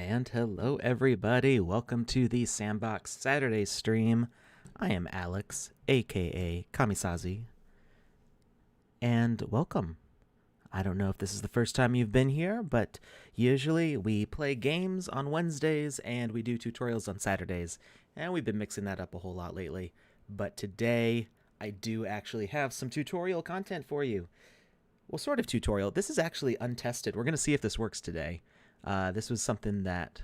And hello, everybody. Welcome to the Sandbox Saturday stream. I am Alex, aka Kamisazi, and welcome. I don't know if this is the first time you've been here, but usually we play games on Wednesdays and we do tutorials on Saturdays, and we've been mixing that up a whole lot lately. But today, I do actually have some tutorial content for you. Well, sort of tutorial. This is actually untested. We're going to see if this works today. This was something that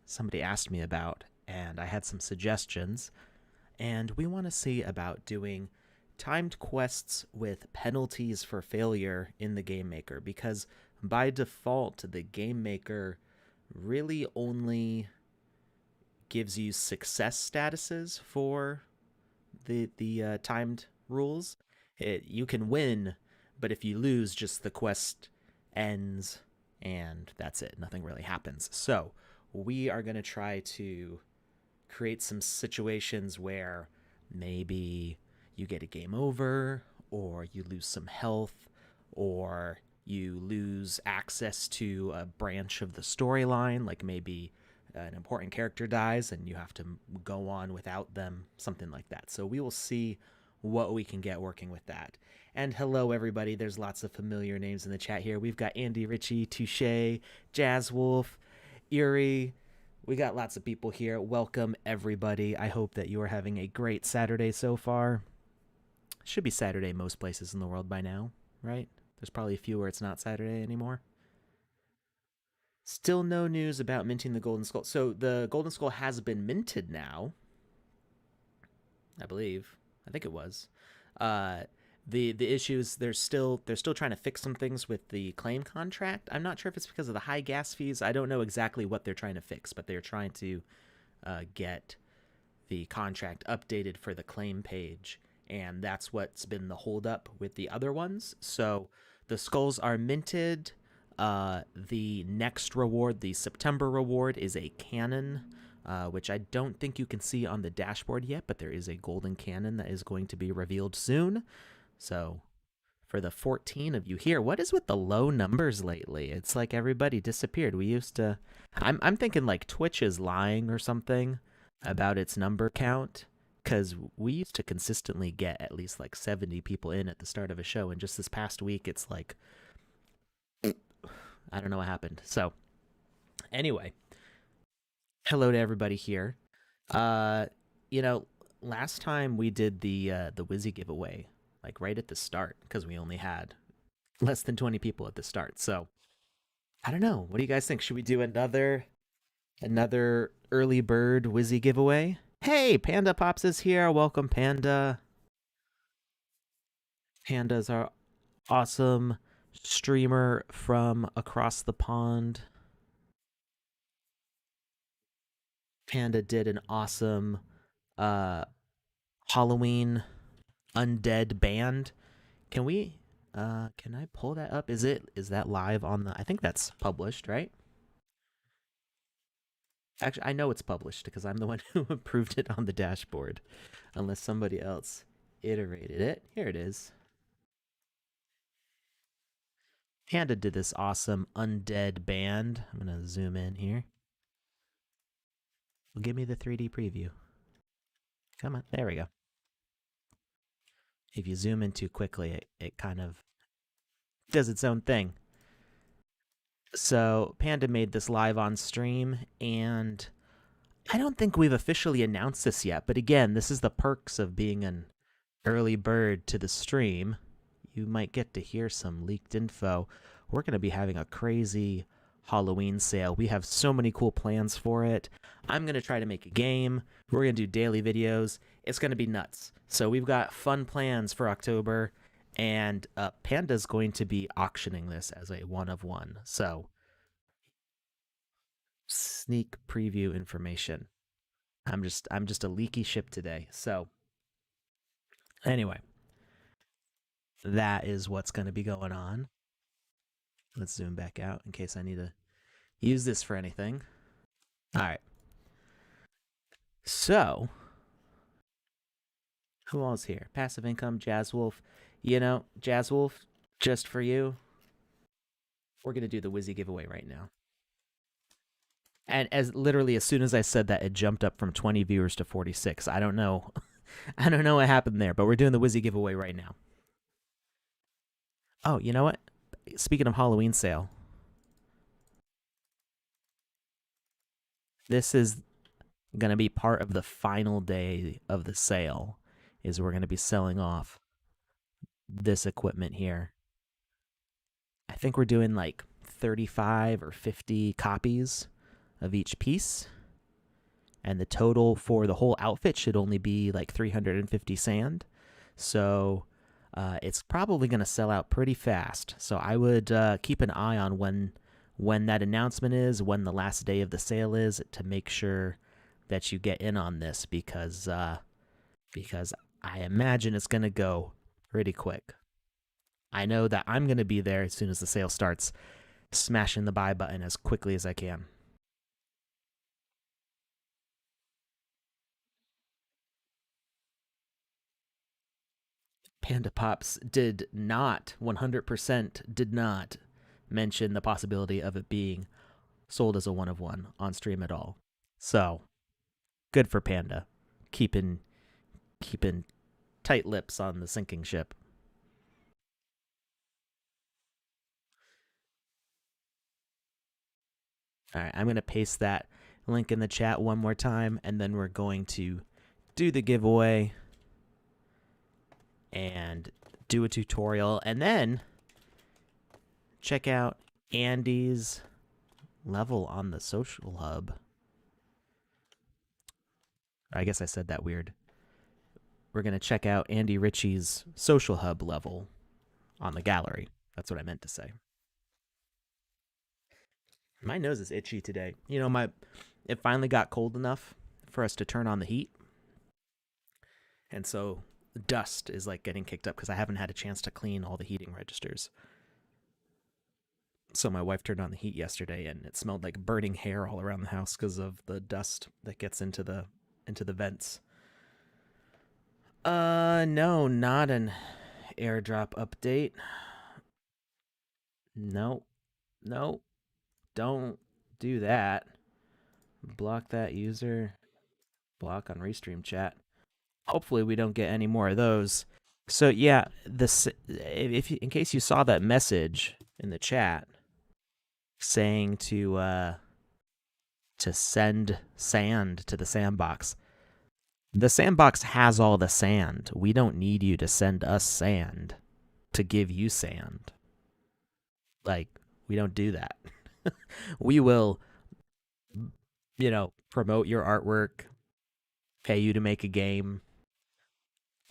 somebody asked me about, and I had some suggestions. And we want to see about doing timed quests with penalties for failure in the GameMaker, because by default, the GameMaker really only gives you success statuses for the timed rules. You can win, but if you lose, just the quest ends and that's it. Nothing really happens. So we are going to try to create some situations where maybe you get a game over, or you lose some health, or you lose access to a branch of the storyline, like maybe an important character dies and you have to go on without them, something like that. So we will see what we can get working with that. And hello, everybody. There's lots of familiar names in the chat here. We've got Andy Ritchie, Touche, Jazz Wolf, Erie. We got lots of people here. Welcome, everybody. I hope that you are having a great Saturday so far. Should be Saturday most places in the world by now, right? There's probably a few where it's not Saturday anymore. Still no news about minting the Golden Skull. So the Golden Skull has been minted now, I believe. I think it was. The issues, they're still trying to fix some things with the claim contract. I'm not sure if it's because of the high gas fees. I don't know exactly what they're trying to fix, but they're trying to get the contract updated for the claim page, and that's what's been the holdup with the other ones. So the skulls are minted. The next reward, the September reward, is a cannon, which I don't think you can see on the dashboard yet, but there is a golden cannon that is going to be revealed soon. So for the 14 of you here, what is with the low numbers lately? It's like everybody disappeared. We used to, I'm thinking like Twitch is lying or something about its number count, because we used to consistently get at least like 70 people in at the start of a show, and just this past week it's like, I don't know what happened. So anyway, hello to everybody here. You know, last time we did the Wizzy giveaway, like right at the start, because we only had less than 20 people at the start. So I don't know. What do you guys think? Should we do another early bird Wizzy giveaway? Hey, Panda Pops is here. Welcome, Panda. Panda's our awesome streamer from across the pond. Panda did an awesome Halloween undead band. Can I pull that up? Is that live on the, I think that's published, right? Actually, I know it's published because I'm the one who approved it on the dashboard, unless somebody else iterated it. Here it is. Panda did this awesome undead band. I'm going to zoom in here. Well, give me the 3D preview. Come on, there we go. If you zoom in too quickly, it kind of does its own thing. So Panda made this live on stream, and I don't think we've officially announced this yet, but again, this is the perks of being an early bird to the stream. You might get to hear some leaked info. We're going to be having a crazy Halloween sale. We have so many cool plans for it. I'm going to try to make a game. We're going to do daily videos. It's going to be nuts. So we've got fun plans for October, and Panda's going to be auctioning this as a one of one. So sneak preview information. I'm just a leaky ship today. So anyway, that is what's going to be going on. Let's zoom back out in case I need to use this for anything. All right. So, who all's here? Passive income, Jazz Wolf. You know, Jazz Wolf, just for you, we're going to do the Wizzy giveaway right now. And as literally as soon as I said that, it jumped up from 20 viewers to 46. I don't know. I don't know what happened there, but we're doing the Wizzy giveaway right now. Oh, you know what? Speaking of Halloween sale, this is going to be part of the final day of the sale is we're going to be selling off this equipment here. I think we're doing like 35 or 50 copies of each piece. And the total for the whole outfit should only be like 350 sand. So it's probably going to sell out pretty fast. So I would keep an eye on when that announcement is, when the last day of the sale is, to make sure that you get in on this because I imagine it's going to go pretty quick. I know that I'm going to be there as soon as the sale starts, smashing the buy button as quickly as I can. Panda Pops did not, 100% did not mention the possibility of it being sold as a one of one on stream at all. So good for Panda, keeping tight lips on the sinking ship. All right, I'm gonna paste that link in the chat one more time, and then we're going to do the giveaway and do a tutorial, and then check out Andy's level on the social hub. I guess I said that weird. We're going to check out Andy Ritchie's social hub level on the gallery. That's what I meant to say. My nose is itchy today. You know, it finally got cold enough for us to turn on the heat. And so dust is like getting kicked up because I haven't had a chance to clean all the heating registers. So my wife turned on the heat yesterday and it smelled like burning hair all around the house because of the dust that gets into the vents. No, not an airdrop update. No, no, don't do that. Block that user. Block on Restream chat. Hopefully, we don't get any more of those. So yeah, this if you, in case you saw that message in the chat saying to send sand to the sandbox. The sandbox has all the sand. We don't need you to send us sand to give you sand. Like, we don't do that. We will, promote your artwork, pay you to make a game,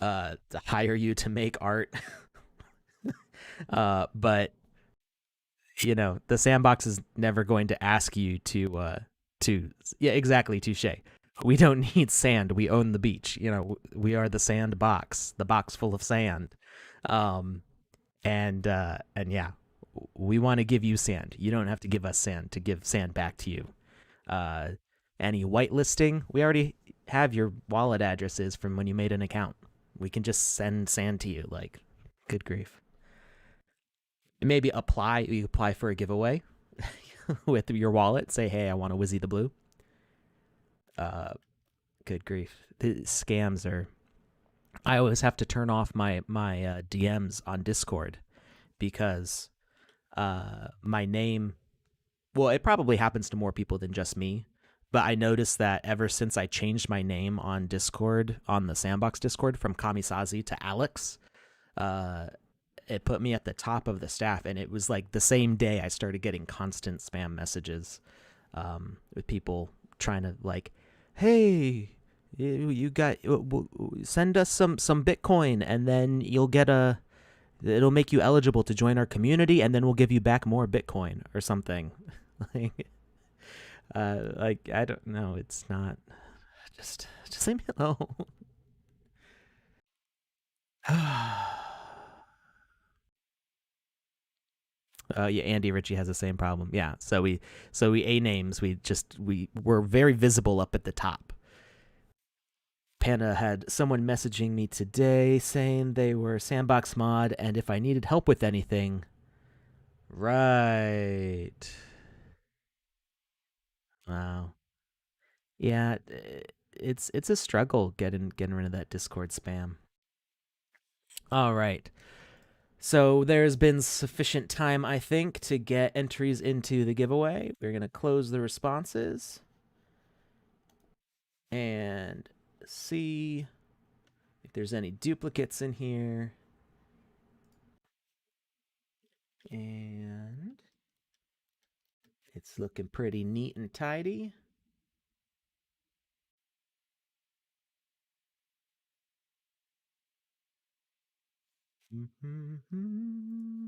to hire you to make art. But the sandbox is never going to ask you to yeah, exactly, touche. We don't need sand. We own the beach. We are the sand box, the box full of sand. Um, and yeah, we want to give you sand. You don't have to give us sand to give sand back to you. Uh, any whitelisting, we already have your wallet addresses from when you made an account. We can just send sand to you. Like, good grief. Maybe you apply for a giveaway with your wallet. Say, hey, I want a Wizzy the Blue. Good grief. The scams are. I always have to turn off my DMs on Discord because my name. Well, it probably happens to more people than just me, but I noticed that ever since I changed my name on Discord, on the Sandbox Discord, from Kamisazi to Alex, uh, it put me at the top of the staff, and it was like the same day I started getting constant spam messages with people trying to like, hey, you got send us some Bitcoin, and then it'll make you eligible to join our community, and then we'll give you back more Bitcoin or something. Like I don't know. It's not just leave me alone. Yeah, Andy Ritchie has the same problem. Yeah, so we a names. We're very visible up at the top. Panda had someone messaging me today saying they were Sandbox mod and if I needed help with anything. Right. Wow. Yeah, it's a struggle getting rid of that Discord spam. All right. So there's been sufficient time, I think, to get entries into the giveaway. We're gonna close the responses and see if there's any duplicates in here. And it's looking pretty neat and tidy. Mm-hmm.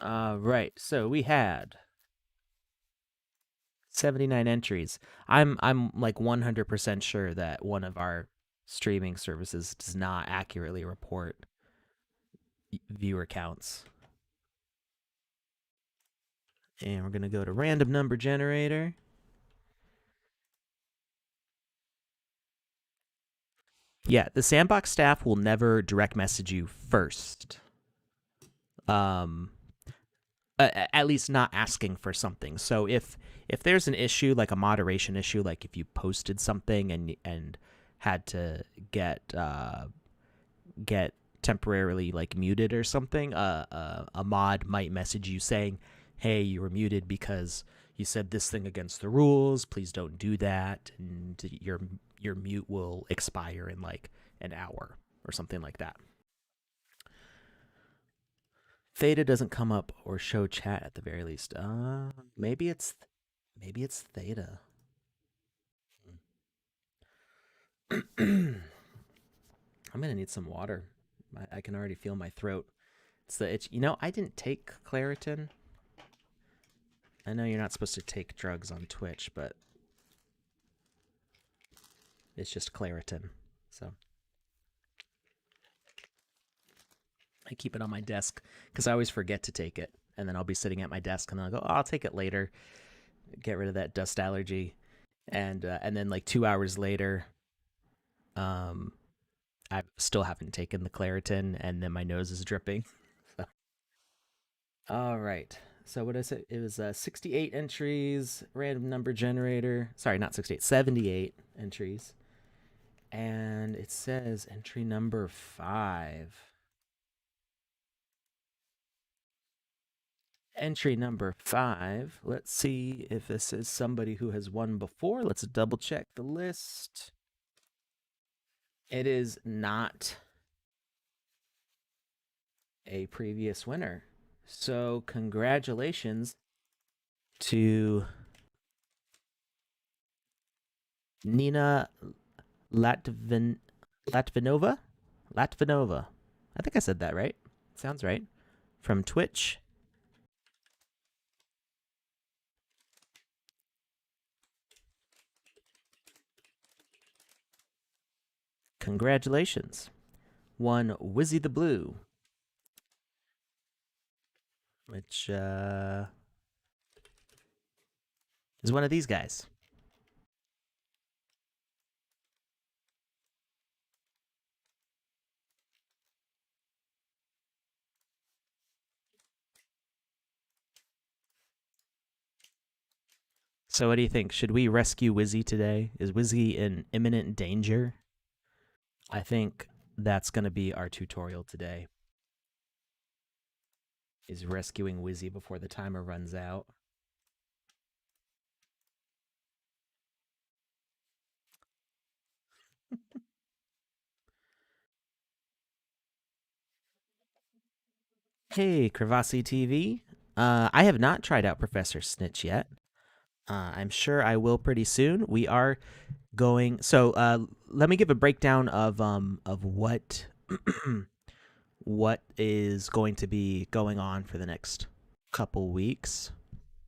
Right. So we had 79 entries. I'm like 100% sure that one of our streaming services does not accurately report viewer counts. And we're going to go to random number generator. Yeah, the Sandbox staff will never direct message you first. Um at least not asking for something. So if there's an issue like a moderation issue, like if you posted something and had to get temporarily like muted or something, a mod might message you saying, "Hey, you were muted because you said this thing against the rules. Please don't do that, and your mute will expire in like an hour or something like that." Theta doesn't come up or show chat at the very least. Maybe it's Theta. I'm gonna need some water. I can already feel my throat. It's the itch. I didn't take Claritin. I know you're not supposed to take drugs on Twitch, but it's just Claritin. So I keep it on my desk because I always forget to take it, and then I'll be sitting at my desk and I'll go, "Oh, I'll take it later." Get rid of that dust allergy, and then like 2 hours later, um, I still haven't taken the Claritin, and then my nose is dripping. So. All right. So what is it? It was 68 entries, random number generator. Sorry, not 68, 78 entries. And it says entry number 5. Entry number 5. Let's see if this is somebody who has won before. Let's double check the list. It is not a previous winner. So congratulations to Nina Latvin Latvinova. Latvinova. I think I said that right. Sounds right. From Twitch. Congratulations. One Wizzy the Blue, which is one of these guys. So what do you think? Should we rescue Wizzy today? Is Wizzy in imminent danger? I think that's going to be our tutorial today. Is rescuing Wizzy before the timer runs out. Hey, Kravasi TV. I have not tried out Professor Snitch yet. I'm sure I will pretty soon. We are going. So let me give a breakdown of what what is going to be going on for the next couple weeks.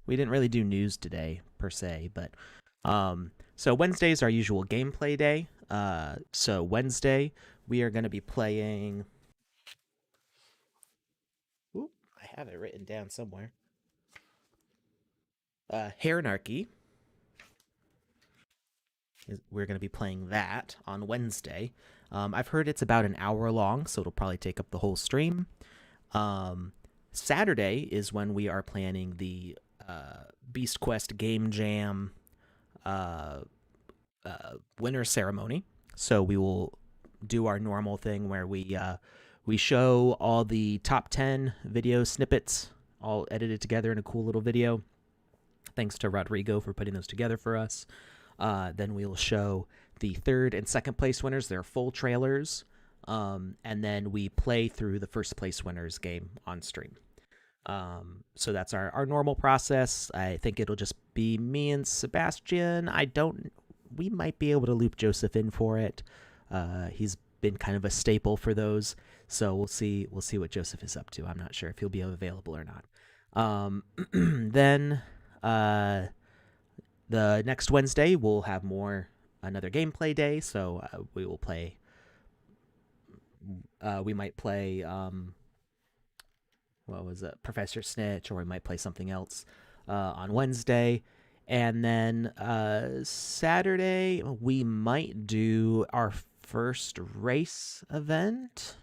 We didn't really do news today per se, but so Wednesday's our usual gameplay day. So Wednesday we are going to be playing. Ooh, I have it written down somewhere. Haranarchy. We're going to be playing that on Wednesday. I've heard it's about an hour long, so it'll probably take up the whole stream. Um, Saturday is when we are planning the Beast Quest Game Jam uh, winner ceremony. So we will do our normal thing where we show all the top 10 video snippets all edited together in a cool little video. Thanks to Rodrigo for putting those together for us. Then we'll show the third and second place winners, their full trailers. And then we play through the first place winners game on stream. So that's our normal process. I think it'll just be me and Sebastian. We might be able to loop Joseph in for it. He's been kind of a staple for those. So we'll see what Joseph is up to. I'm not sure if he'll be available or not. Then the next Wednesday we'll have another gameplay day. So we will play. We might play. What was it? Professor Snitch, or we might play something else on Wednesday. And then Saturday, we might do our first race event.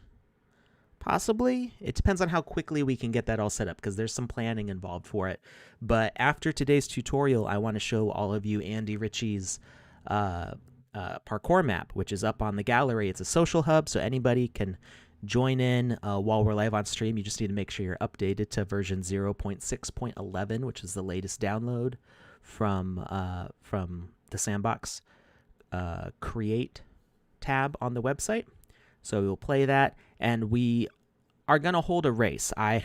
Possibly. It depends on how quickly we can get that all set up, because there's some planning involved for it. But after today's tutorial, I want to show all of you Andy Ritchie's parkour map, which is up on the gallery. It's a social hub, so anybody can join in while we're live on stream. You just need to make sure you're updated to version 0.6.11, which is the latest download from the Sandbox Create tab on the website. So we'll play that, and we are gonna hold a race. I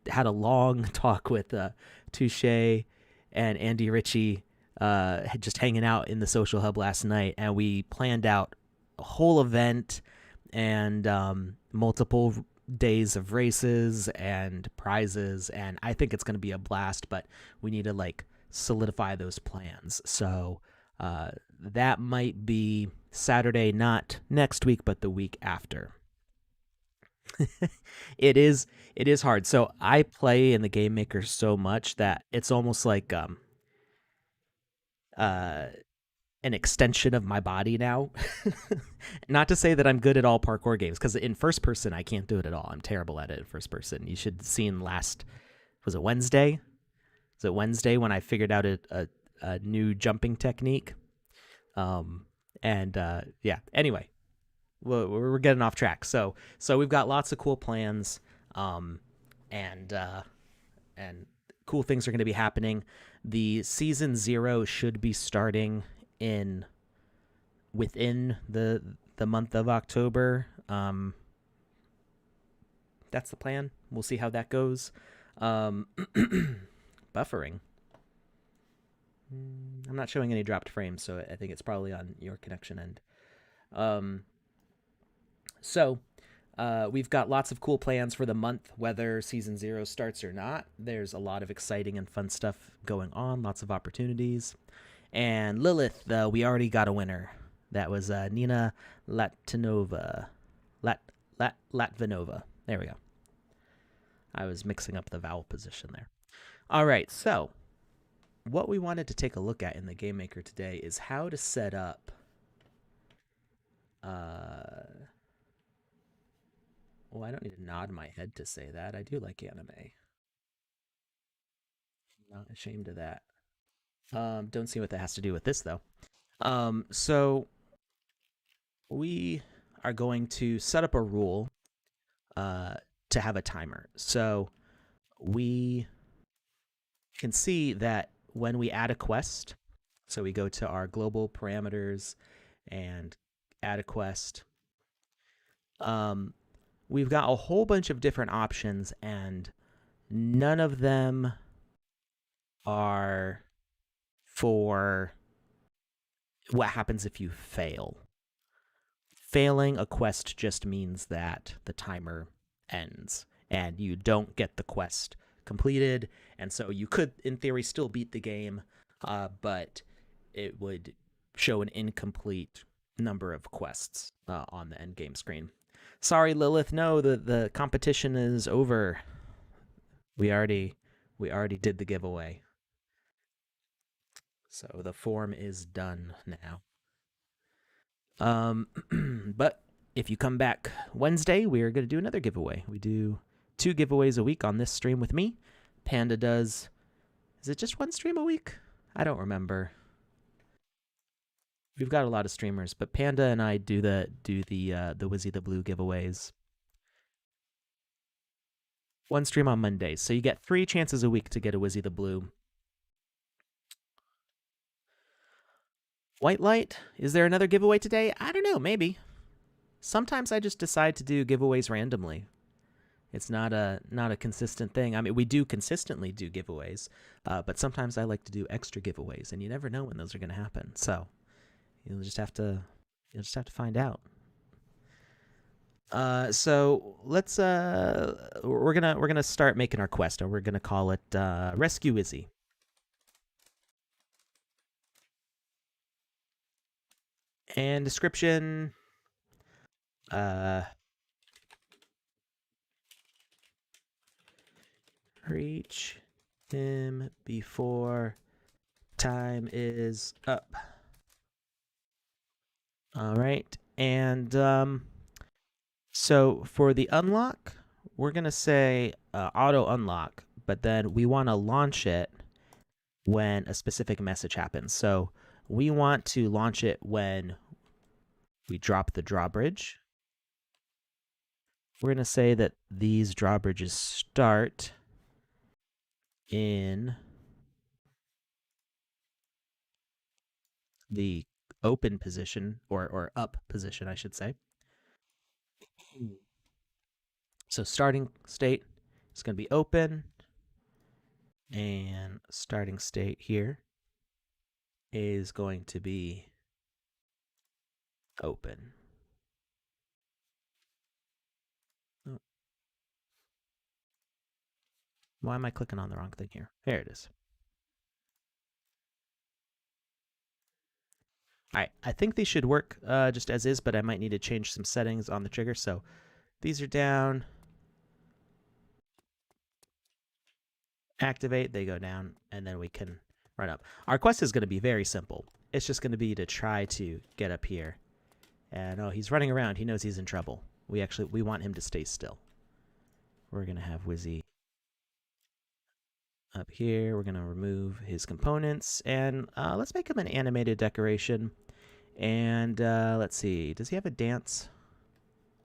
had a long talk with Touche and Andy Ritchie just hanging out in the social hub last night, and we planned out a whole event and multiple days of races and prizes, and I think it's going to be a blast, but we need to solidify those plans. So that might be Saturday, not next week, but the week after. It is hard. So I play in the GameMaker so much that it's almost like an extension of my body now. Not to say that I'm good at all parkour games, because in first person I can't do it at all. I'm terrible at it in first person. You should have seen was it Wednesday? Was it Wednesday when I figured out a new jumping technique? Yeah. Anyway, we're getting off track. So we've got lots of cool plans, and cool things are going to be happening. The season 0 should be starting within the month of October. That's the plan. We'll see how that goes. Buffering. I'm not showing any dropped frames, so I think it's probably on your connection end. So we've got lots of cool plans for the month, whether season 0 starts or not. There's a lot of exciting and fun stuff going on, lots of opportunities. And Lilith, we already got a winner. That was Nina Latvinova. Latvinova. There we go. I was mixing up the vowel position there. All right, so what we wanted to take a look at in the GameMaker today is how to set up well, I don't need to nod my head to say that. I do like anime. I'm not ashamed of that. Don't see what that has to do with this, though. So we are going to set up a rule to have a timer. So we can see that when we add a quest, so we go to our global parameters and add a quest, we've got a whole bunch of different options, and none of them are for what happens if you fail. Failing a quest just means that the timer ends and you don't get the quest completed, and so you could, in theory, still beat the game, but it would show an incomplete number of quests on the end game screen. Sorry, Lilith. No, the competition is over. We already did the giveaway. So the form is done now. But if you come back Wednesday, we're going to do another giveaway. We do 2 giveaways a week on this stream with me. Panda does Is it just one stream a week? I don't remember. We've got a lot of streamers, but Panda and I do the Wizzy the Blue giveaways. One stream on Mondays, so you get 3 chances a week to get a Wizzy the Blue. White Light, is there another giveaway today? I don't know, maybe. Sometimes I just decide to do giveaways randomly. It's not a consistent thing. I mean, we do consistently do giveaways, but sometimes I like to do extra giveaways, and you never know when those are going to happen. So you'll just have to find out. So let's we're gonna start making our quest, and we're gonna call it Rescue Izzy. And description. Reach him before time is up. All right, and so for the unlock, we're gonna say auto unlock, but then we want to launch it when a specific message happens. So we want to launch it when we drop the drawbridge. We're gonna say that these drawbridges start in the open position, or up position, I should say. So starting state is going to be open, and starting state here is going to be open. Oh. Why am I clicking on the wrong thing here? There it is. All right, I think these should work just as is, but I might need to change some settings on the trigger. So these are down. Activate, they go down, and then we can run up. Our quest is going to be very simple. It's just going to be to try to get up here. And oh, he's running around. He knows he's in trouble. We want him to stay still. We're going to have Wizzy up here. We're going to remove his components, and let's make him an animated decoration. And let's see, does he have a dance?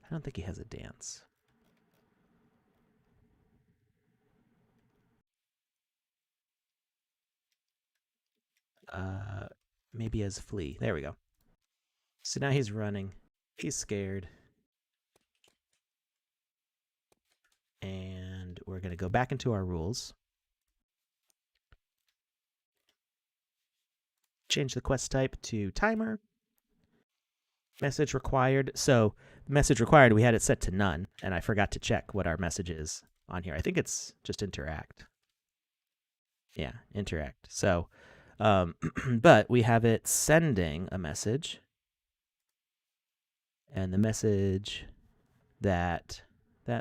I don't think he has a dance. Maybe as Flea. There we go. So now he's running. He's scared. And we're going to go back into our rules. Change the quest type to timer. Message required. So message required, we had it set to none, and I forgot to check what our message is on here. I think it's just interact. Yeah, interact. So, but we have it sending a message, and the message that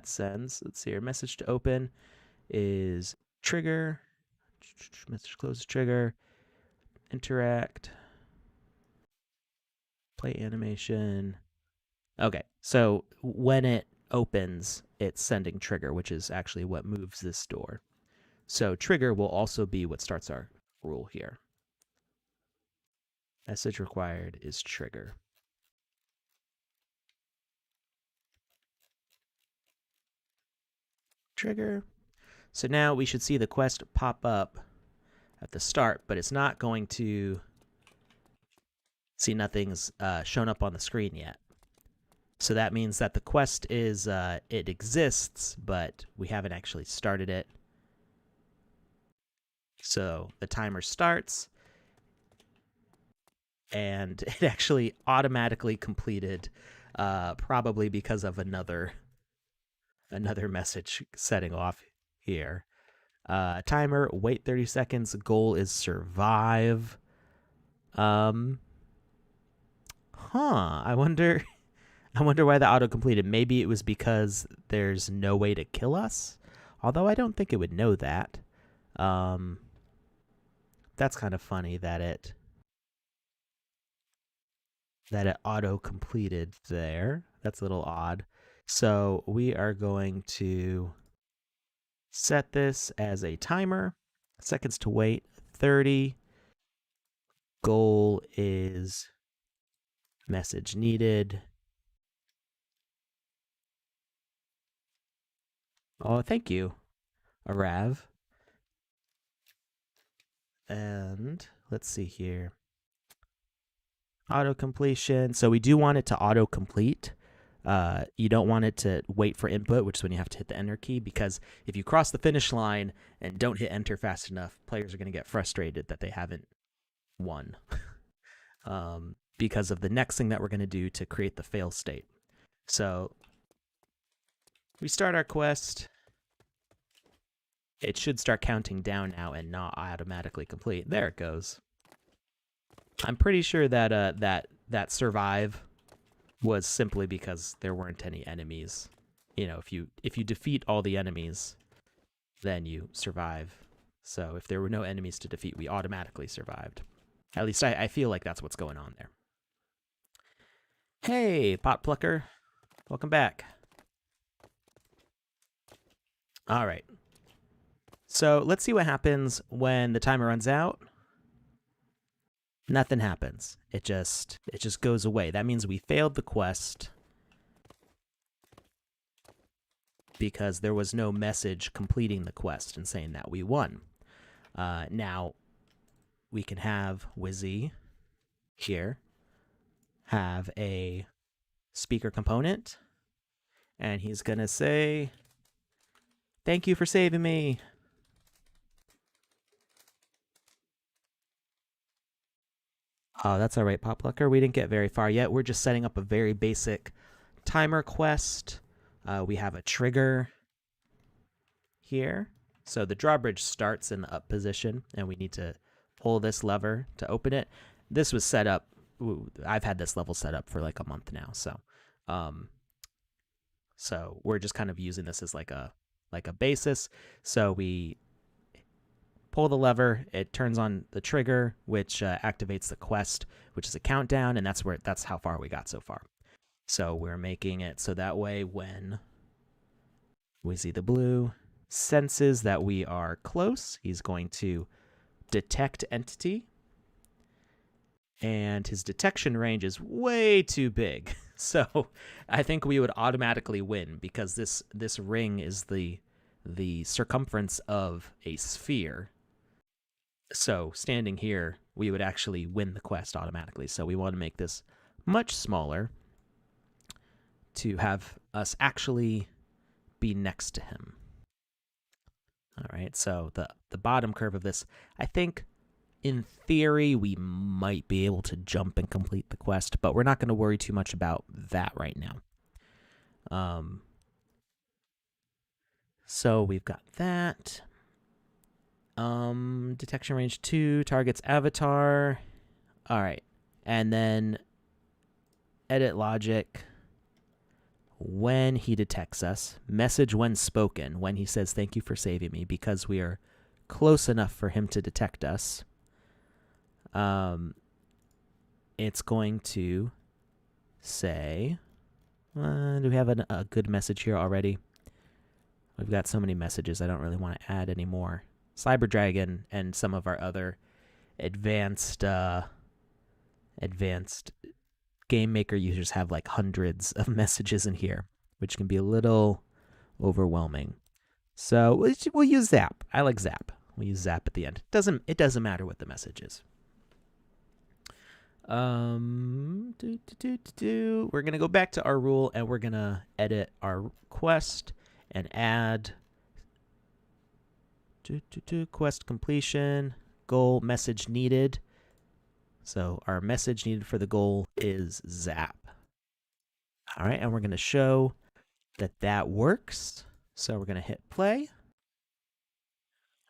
sends, let's see here, message to open is trigger, message close trigger, interact, play animation. Okay, so when it opens, it's sending trigger, which is actually what moves this door. So trigger will also be what starts our rule here. Message required is trigger. Trigger. So now we should see the quest pop up at the start, but it's not going to see nothing's shown up on the screen yet. So that means that the quest is, it exists, but we haven't actually started it. So the timer starts, and it actually automatically completed, probably because of another message setting off here. Timer, wait 30 seconds. Goal is survive. I wonder why the auto completed. Maybe it was because there's no way to kill us. Although I don't think it would know that. That's kind of funny that it auto completed there. That's a little odd. So we are going to set this as a timer. Seconds to wait, 30. Goal is message needed. Oh, thank you, Arav. And let's see here. Auto completion. So we do want it to auto complete. You don't want it to wait for input, which is when you have to hit the enter key, because if you cross the finish line and don't hit enter fast enough, players are going to get frustrated that they haven't won because of the next thing that we're going to do to create the fail state. So we start our quest. It should start counting down now and not automatically complete. There it goes. I'm pretty sure that that survive was simply because there weren't any enemies. You know, if you defeat all the enemies, then you survive. So if there were no enemies to defeat, we automatically survived. At least I feel like that's what's going on there. Hey, pot plucker. Welcome back. All right. So let's see what happens when the timer runs out. Nothing happens. It just goes away. That means we failed the quest because there was no message completing the quest and saying that we won. Now, we can have Wizzy here have a speaker component, and he's going to say, "Thank you for saving me." Oh, that's all right, Poplucker. We didn't get very far yet. We're just setting up a very basic timer quest. We have a trigger here. So the drawbridge starts in the up position, and we need to pull this lever to open it. This was set up. I've had this level set up for like a month now. So we're just kind of using this as like a basis. So we pull the lever, it turns on the trigger, which activates the quest, which is a countdown, and that's how far we got so far. So we're making it so that way when Wizzy the Blue senses that we are close, he's going to detect entity, and his detection range is way too big. So I think we would automatically win because this ring is the circumference of a sphere. So standing here, we would actually win the quest automatically. So we want to make this much smaller to have us actually be next to him. All right, so the bottom curve of this, I think in theory we might be able to jump and complete the quest, but we're not going to worry too much about that right now. So we've got that. Detection range 2, targets avatar. All right. And then edit logic when he detects us. Message when spoken, when he says thank you for saving me, because we are close enough for him to detect us. It's going to say, do we have a good message here already? We've got so many messages, I don't really want to add any more. Cyber Dragon and some of our other advanced GameMaker users have like hundreds of messages in here, which can be a little overwhelming. So we'll use Zap. I like Zap. We'll use Zap at the end. It doesn't matter what the message is. We're gonna go back to our rule and we're gonna edit our quest and add quest completion, goal, message needed. So our message needed for the goal is Zap. All right, and we're going to show that works. So we're going to hit play.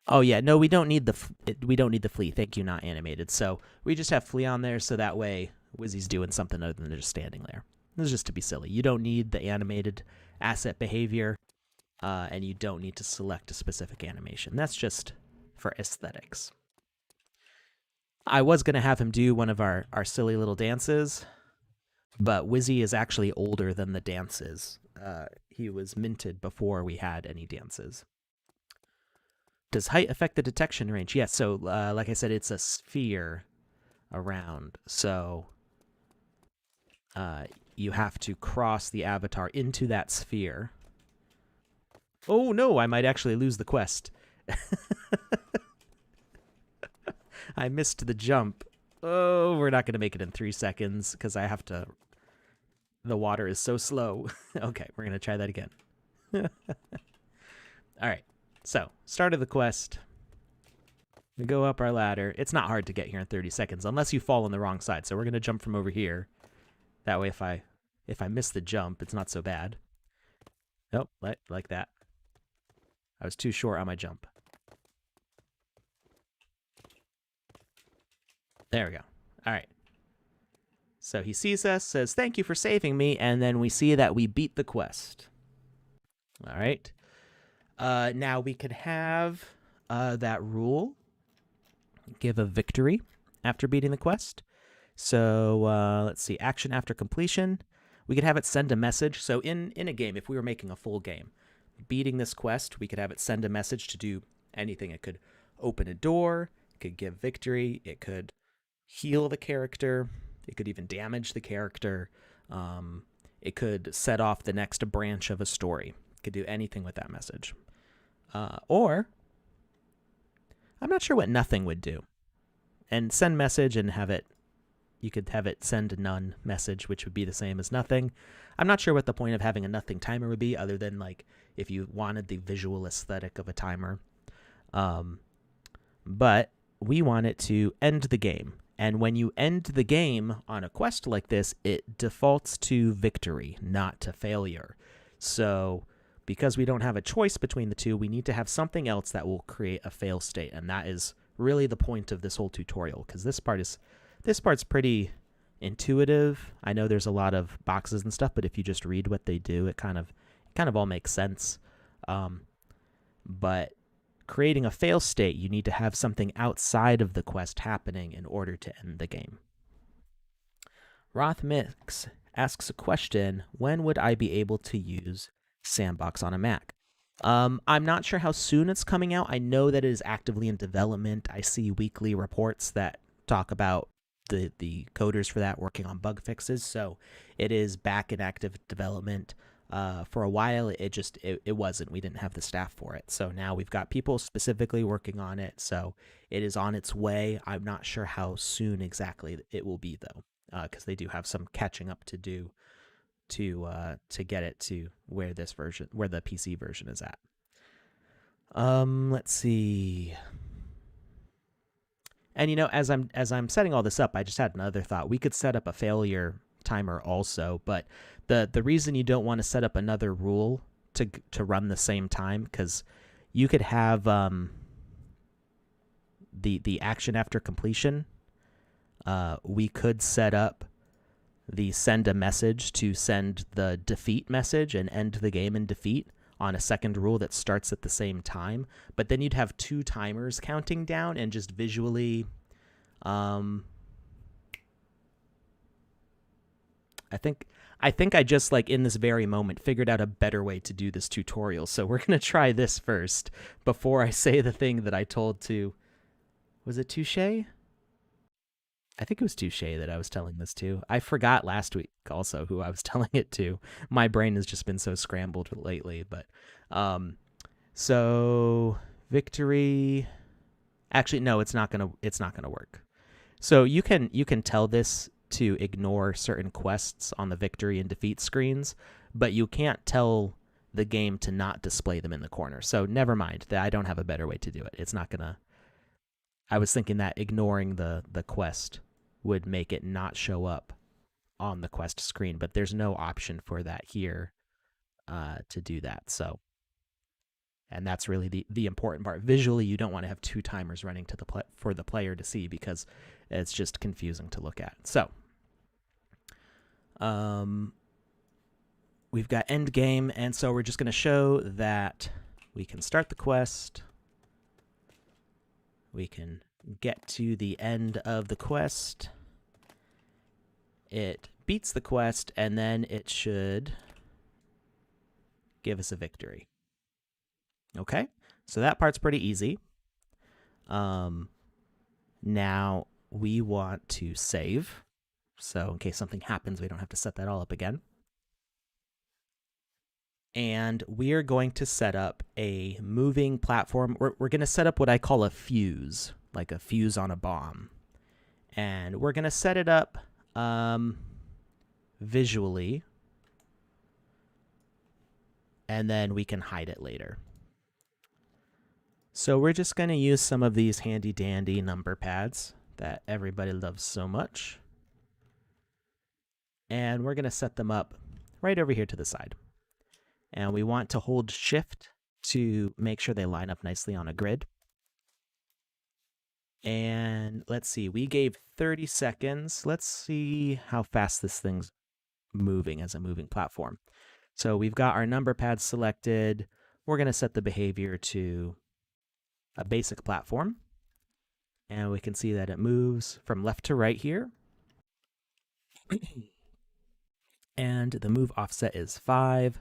Oh yeah, no, we don't need the flea. Thank you, not animated. So we just have flea on there, so that way Wizzy's doing something other than just standing there. This is just to be silly. You don't need the animated asset behavior. And you don't need to select a specific animation. That's just for aesthetics. I was going to have him do one of our silly little dances, but Wizzy is actually older than the dances. He was minted before we had any dances. Does height affect the detection range? Yes. So, like I said, it's a sphere around. So, you have to cross the avatar into that sphere. Oh no, I might actually lose the quest. I missed the jump. Oh, we're not going to make it in 3 seconds because I have to. The water is so slow. Okay, we're going to try that again. All right. So, start of the quest. We go up our ladder. It's not hard to get here in 30 seconds unless you fall on the wrong side. So, we're going to jump from over here. That way, if I miss the jump, it's not so bad. Nope, like that. I was too short on my jump. There we go. All right. So he sees us, says, "Thank you for saving me," and then we see that we beat the quest. All right. Now we could have that rule give a victory after beating the quest. So let's see. Action after completion. We could have it send a message. So in a game, if we were making a full game, beating this quest, we could have it send a message to do anything. It could open a door. It could give victory. It could heal the character. It could even damage the character. It could set off the next branch of a story. It could do anything with that message. Or, I'm not sure what nothing would do. And send message and have it, you could have it send none message, which would be the same as nothing. I'm not sure what the point of having a nothing timer would be, other than like if you wanted the visual aesthetic of a timer. But we want it to end the game. And when you end the game on a quest like this, it defaults to victory, not to failure. So because we don't have a choice between the two, we need to have something else that will create a fail state. And that is really the point of this whole tutorial, because this part's pretty intuitive. I know there's a lot of boxes and stuff, but if you just read what they do, it kind of all makes sense. But creating a fail state, you need to have something outside of the quest happening in order to end the game. Rothmix asks a question: when would I be able to use Sandbox on a Mac? I'm not sure how soon it's coming out. I know that it is actively in development. I see weekly reports that talk about the coders for that working on bug fixes. So it is back in active development. For a while, it wasn't. We didn't have the staff for it. So now we've got people specifically working on it. So it is on its way. I'm not sure how soon exactly it will be, though, because they do have some catching up to do to get it to where the PC version is at. Let's see. And as I'm setting all this up, I just had another thought. We could set up a failure timer also, but the reason you don't want to set up another rule to run the same time, because you could have the action after completion. We could set up the send a message to send the defeat message and end the game in defeat on a second rule that starts at the same time, but then you'd have 2 timers counting down, and just visually I think I just, like, in this very moment figured out a better way to do this tutorial. So we're going to try this first before I say the thing that I told to, was it Touche? I think it was Touche that I was telling this to. I forgot last week also who I was telling it to. My brain has just been so scrambled lately, but so victory. Actually, no, it's not gonna work. So you can tell this to ignore certain quests on the victory and defeat screens, but you can't tell the game to not display them in the corner. So never mind. I don't have a better way to do it. It's not gonna. I was thinking that ignoring the quest would make it not show up on the quest screen, but there's no option for that here to do that. So, and that's really the important part. Visually, you don't want to have 2 timers running to for the player to see, because it's just confusing to look at. So, we've got end game, and so we're just going to show that we can start the quest. We can get to the end of the quest. It beats the quest, and then it should give us a victory. Okay, so that part's pretty easy. Now we want to save. So in case something happens, we don't have to set that all up again. And we are going to set up a moving platform. We're going to set up what I call a fuse, like a fuse on a bomb. And we're going to set it up visually. And then we can hide it later. So we're just going to use some of these handy dandy number pads that everybody loves so much. And we're going to set them up right over here to the side. And we want to hold shift to make sure they line up nicely on a grid. And let's see, we gave 30 seconds. Let's see how fast this thing's moving as a moving platform. So we've got our number pads selected. We're going to set the behavior to a basic platform. And we can see that it moves from left to right here. And the move offset is 5.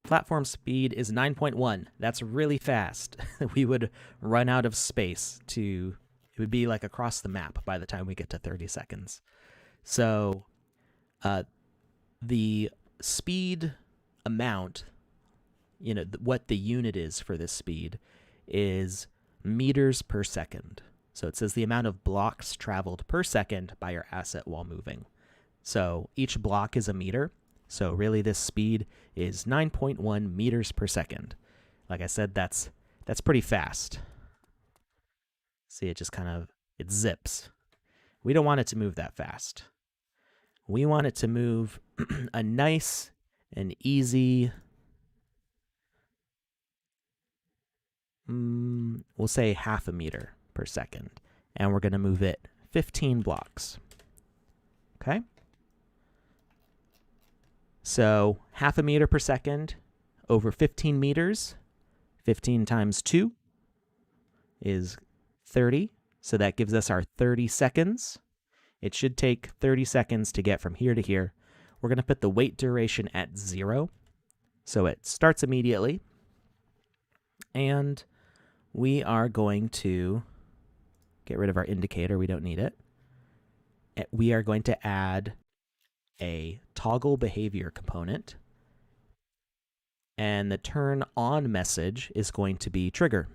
Platform speed is 9.1. That's really fast. We would run out of space to, it would be like across the map by the time we get to 30 seconds. So the speed amount, you know, what the unit is for this speed is meters per second. So it says the amount of blocks traveled per second by your asset while moving. So each block is a meter. So really this speed is 9.1 meters per second. Like I said, that's pretty fast. See, it just kind of, it zips. We don't want it to move that fast. We want it to move a nice and easy, we'll say half a meter per second. And we're going to move it 15 blocks. Okay? So half a meter per second over 15 meters. 15 times 2 is 30. So that gives us our 30 seconds. It should take 30 seconds to get from here to here. We're going to put the wait duration at 0. So it starts immediately. And we are going to get rid of our indicator. We don't need it. We are going to add a toggle behavior component. And the turn on message is going to be trigger.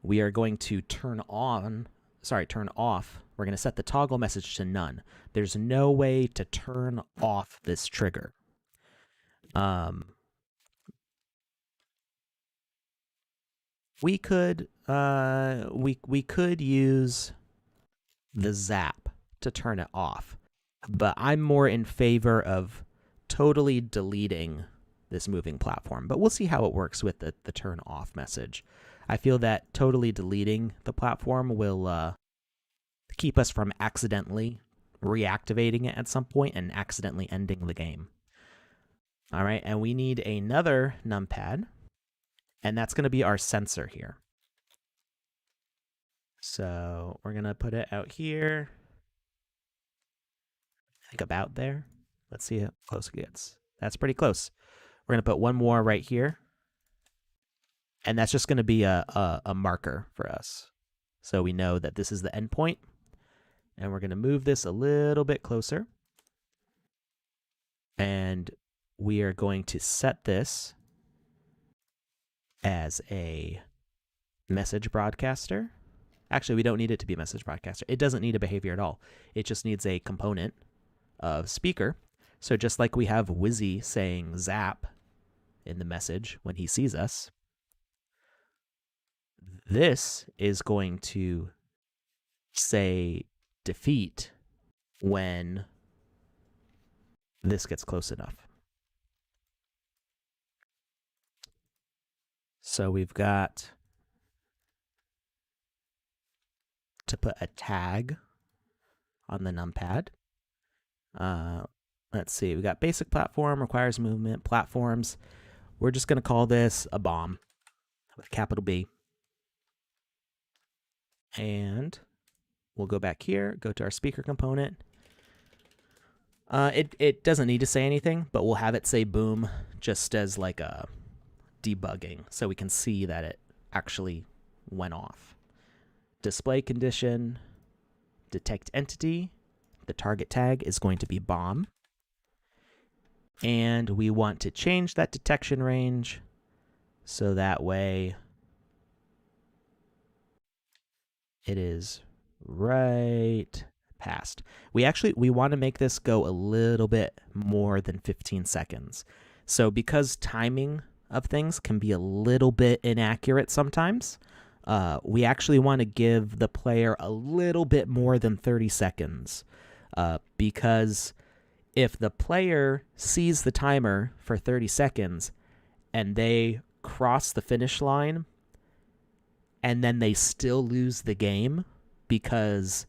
We are going to turn off. We're going to set the toggle message to none. There's no way to turn off this trigger. We could use the zap to turn it off, but I'm more in favor of totally deleting this moving platform. But we'll see how it works with the turn off message. I feel that totally deleting the platform will keep us from accidentally reactivating it at some point and accidentally ending the game. All right, and we need another numpad, and that's going to be our sensor here. So we're going to put it out here. I think about there. Let's see how close it gets. That's pretty close. We're going to put one more right here. And that's just going to be a marker for us. So we know that this is the endpoint. And we're going to move this a little bit closer. And we are going to set this as a message broadcaster. Actually, we don't need it to be a message broadcaster. It doesn't need a behavior at all. It just needs a component of speaker. So just like we have Wizzy saying zap in the message when he sees us, this is going to say defeat when this gets close enough. So we've got to put a tag on the numpad. Let's see, we got basic platform, requires movement, platforms. We're just going to call this a bomb with capital B. And we'll go back here, go to our speaker component. It doesn't need to say anything, but we'll have it say boom just as like a debugging so we can see that actually went off. Display condition, detect entity. The target tag is going to be bomb. And we want to change that detection range so that way it is right past. We want to make this go a little bit more than 15 seconds. So because timing of things can be a little bit inaccurate sometimes, we actually want to give the player a little bit more than 30 seconds. Because if the player sees the timer for 30 seconds and they cross the finish line and then they still lose the game because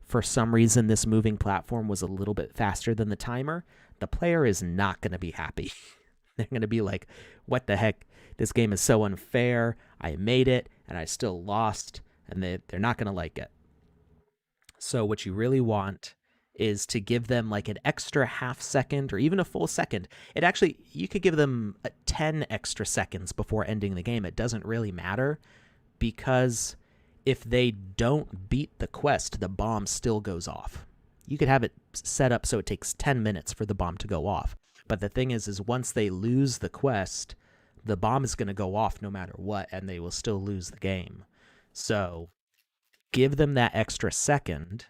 for some reason this moving platform was a little bit faster than the timer, the player is not going to be happy. They're going to be like, what the heck? This game is so unfair. I made it and I still lost, and they're not going to like it. So what you really want is to give them like an extra half second or even a full second. You could give them 10 extra seconds before ending the game. It doesn't really matter, because if they don't beat the quest, the bomb still goes off. You could have it set up so it takes 10 minutes for the bomb to go off. But the thing is once they lose the quest, the bomb is going to go off no matter what, and they will still lose the game. So give them that extra second.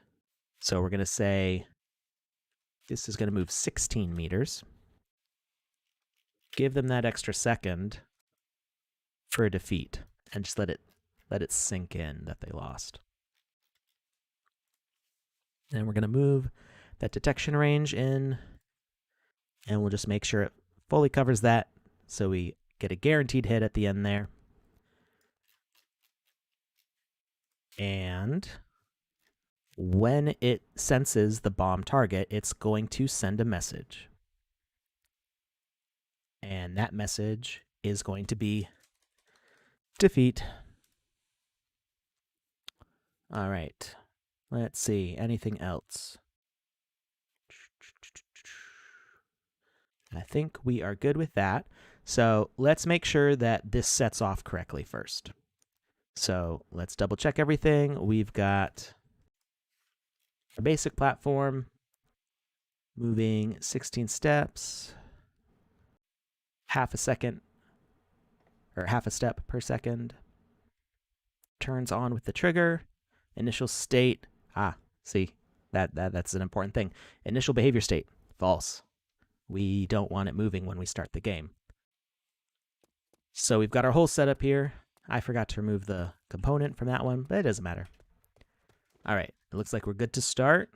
So we're going to say this is going to move 16 meters. Give them that extra second for a defeat, and just let it sink in that they lost. And we're going to move that detection range in, and we'll just make sure it fully covers that so we get a guaranteed hit at the end there. And when it senses the bomb target, it's going to send a message. And that message is going to be defeat. All right. Let's see. Anything else? I think we are good with that. So let's make sure that this sets off correctly first. So let's double check everything. We've got a basic platform moving 16 steps, half a second, or half a step per second. Turns on with the trigger. Initial state, see, that's an important thing. Initial behavior state, false. We don't want it moving when we start the game. So we've got our whole setup here. I forgot to remove the component from that one, but it doesn't matter. All right, it looks like we're good to start.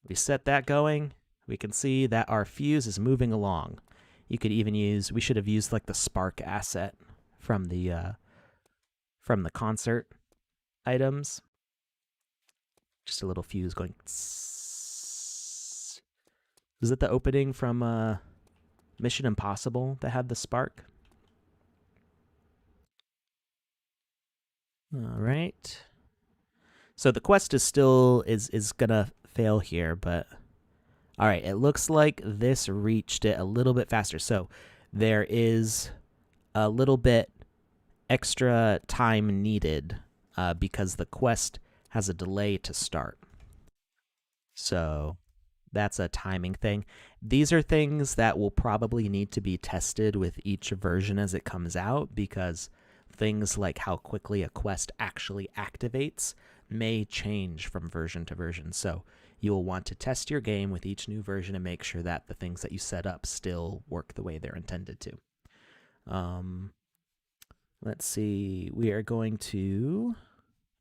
We set that going. We can see that our fuse is moving along. You could even use, we should have used like the spark asset from the concert items. Just a little fuse going. Is it the opening from Mission Impossible that had the spark? All right. So the quest is still is gonna fail here, but all right, it looks like this reached it a little bit faster. So there is a little bit extra time needed because the quest has a delay to start. So that's a timing thing. These are things that will probably need to be tested with each version as it comes out, because things like how quickly a quest actually activates may change from version to version. So you'll want to test your game with each new version and make sure that the things that you set up still work the way they're intended to. Let's see. We are going to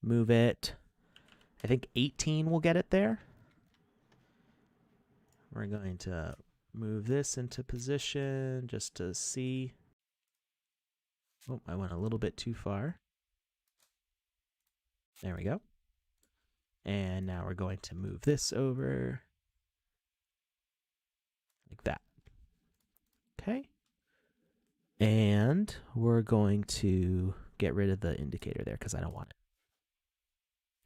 move it. I think 18 will get it there. We're going to move this into position just to see. Oh, I went a little bit too far. There we go. And now we're going to move this over like that. Okay. And we're going to get rid of the indicator there because I don't want it.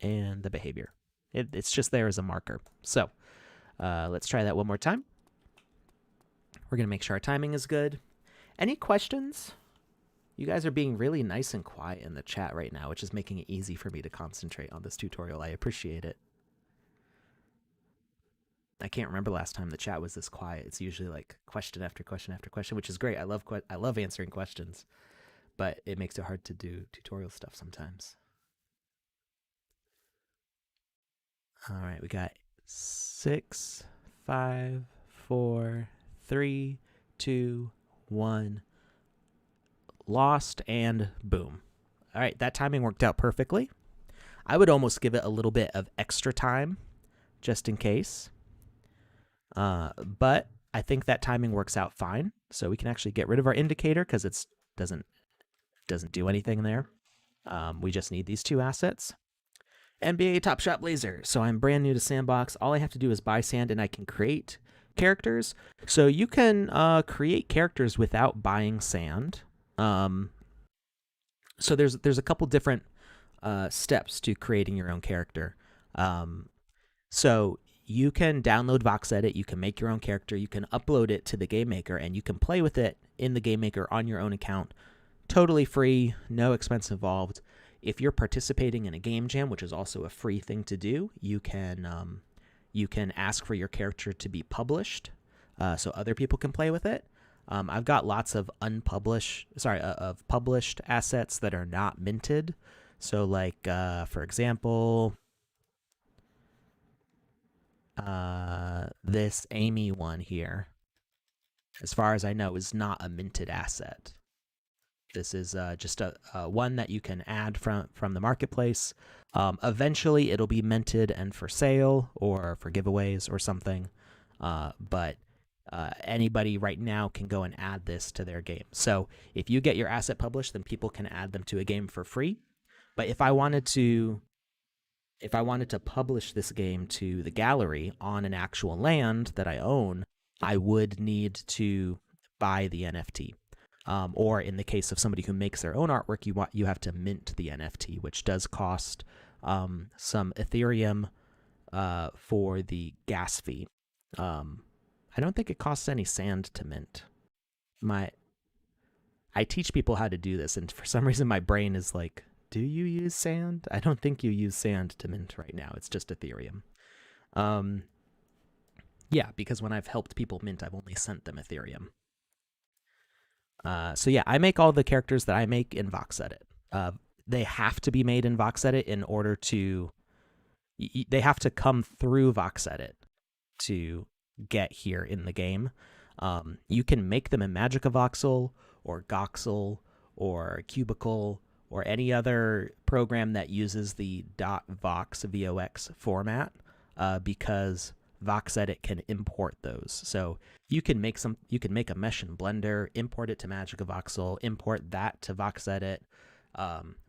And the behavior. It's just there as a marker. So let's try that one more time. We're going to make sure our timing is good. Any questions You guys are being really nice and quiet in the chat right now, which is making it easy for me to concentrate on this tutorial. I appreciate it. I can't remember last time the chat was this quiet. It's usually like question after question after question, which is great. I love answering questions, but it makes it hard to do tutorial stuff sometimes. All right, we got 6, 5, 4, 3, 2, 1. Lost, and boom. All right, that timing worked out perfectly. I would almost give it a little bit of extra time just in case. But I think that timing works out fine. So we can actually get rid of our indicator because it doesn't do anything there. We just need these 2 assets. NBA Top Shot Blazer. So I'm brand new to Sandbox. All I have to do is buy sand and I can create characters. So you can create characters without buying sand. So there's a couple different steps to creating your own character. So you can download VoxEdit, you can make your own character, you can upload it to the GameMaker, and you can play with it in the GameMaker on your own account. Totally free, no expense involved. If you're participating in a game jam, which is also a free thing to do, you can ask for your character to be published, so other people can play with it. I've got lots of of published assets that are not minted. So like, for example, this Amy one here, as far as I know, is not a minted asset. This is just a one that you can add from the marketplace. Eventually, it'll be minted and for sale or for giveaways or something. But anybody right now can go and add this to their game. So if you get your asset published, then people can add them to a game for free. But if I wanted to publish this game to the gallery on an actual land that I own, I would need to buy the NFT. Or in the case of somebody who makes their own artwork, you have to mint the NFT, which does cost some Ethereum for the gas fee. I don't think it costs any sand to mint. I teach people how to do this, and for some reason my brain is like, do you use sand? I don't think you use sand to mint right now. It's just Ethereum. Yeah, because when I've helped people mint, I've only sent them Ethereum. So yeah, I make all the characters that I make in VoxEdit. They have to be made in VoxEdit in order to... They have to come through VoxEdit to get here in the game. You can make them in Magicavoxel or Goxel or Cubicle or any other program that uses the .vox format, because VoxEdit can import those. So you can make a mesh in Blender, import it to Magicavoxel, import that to VoxEdit,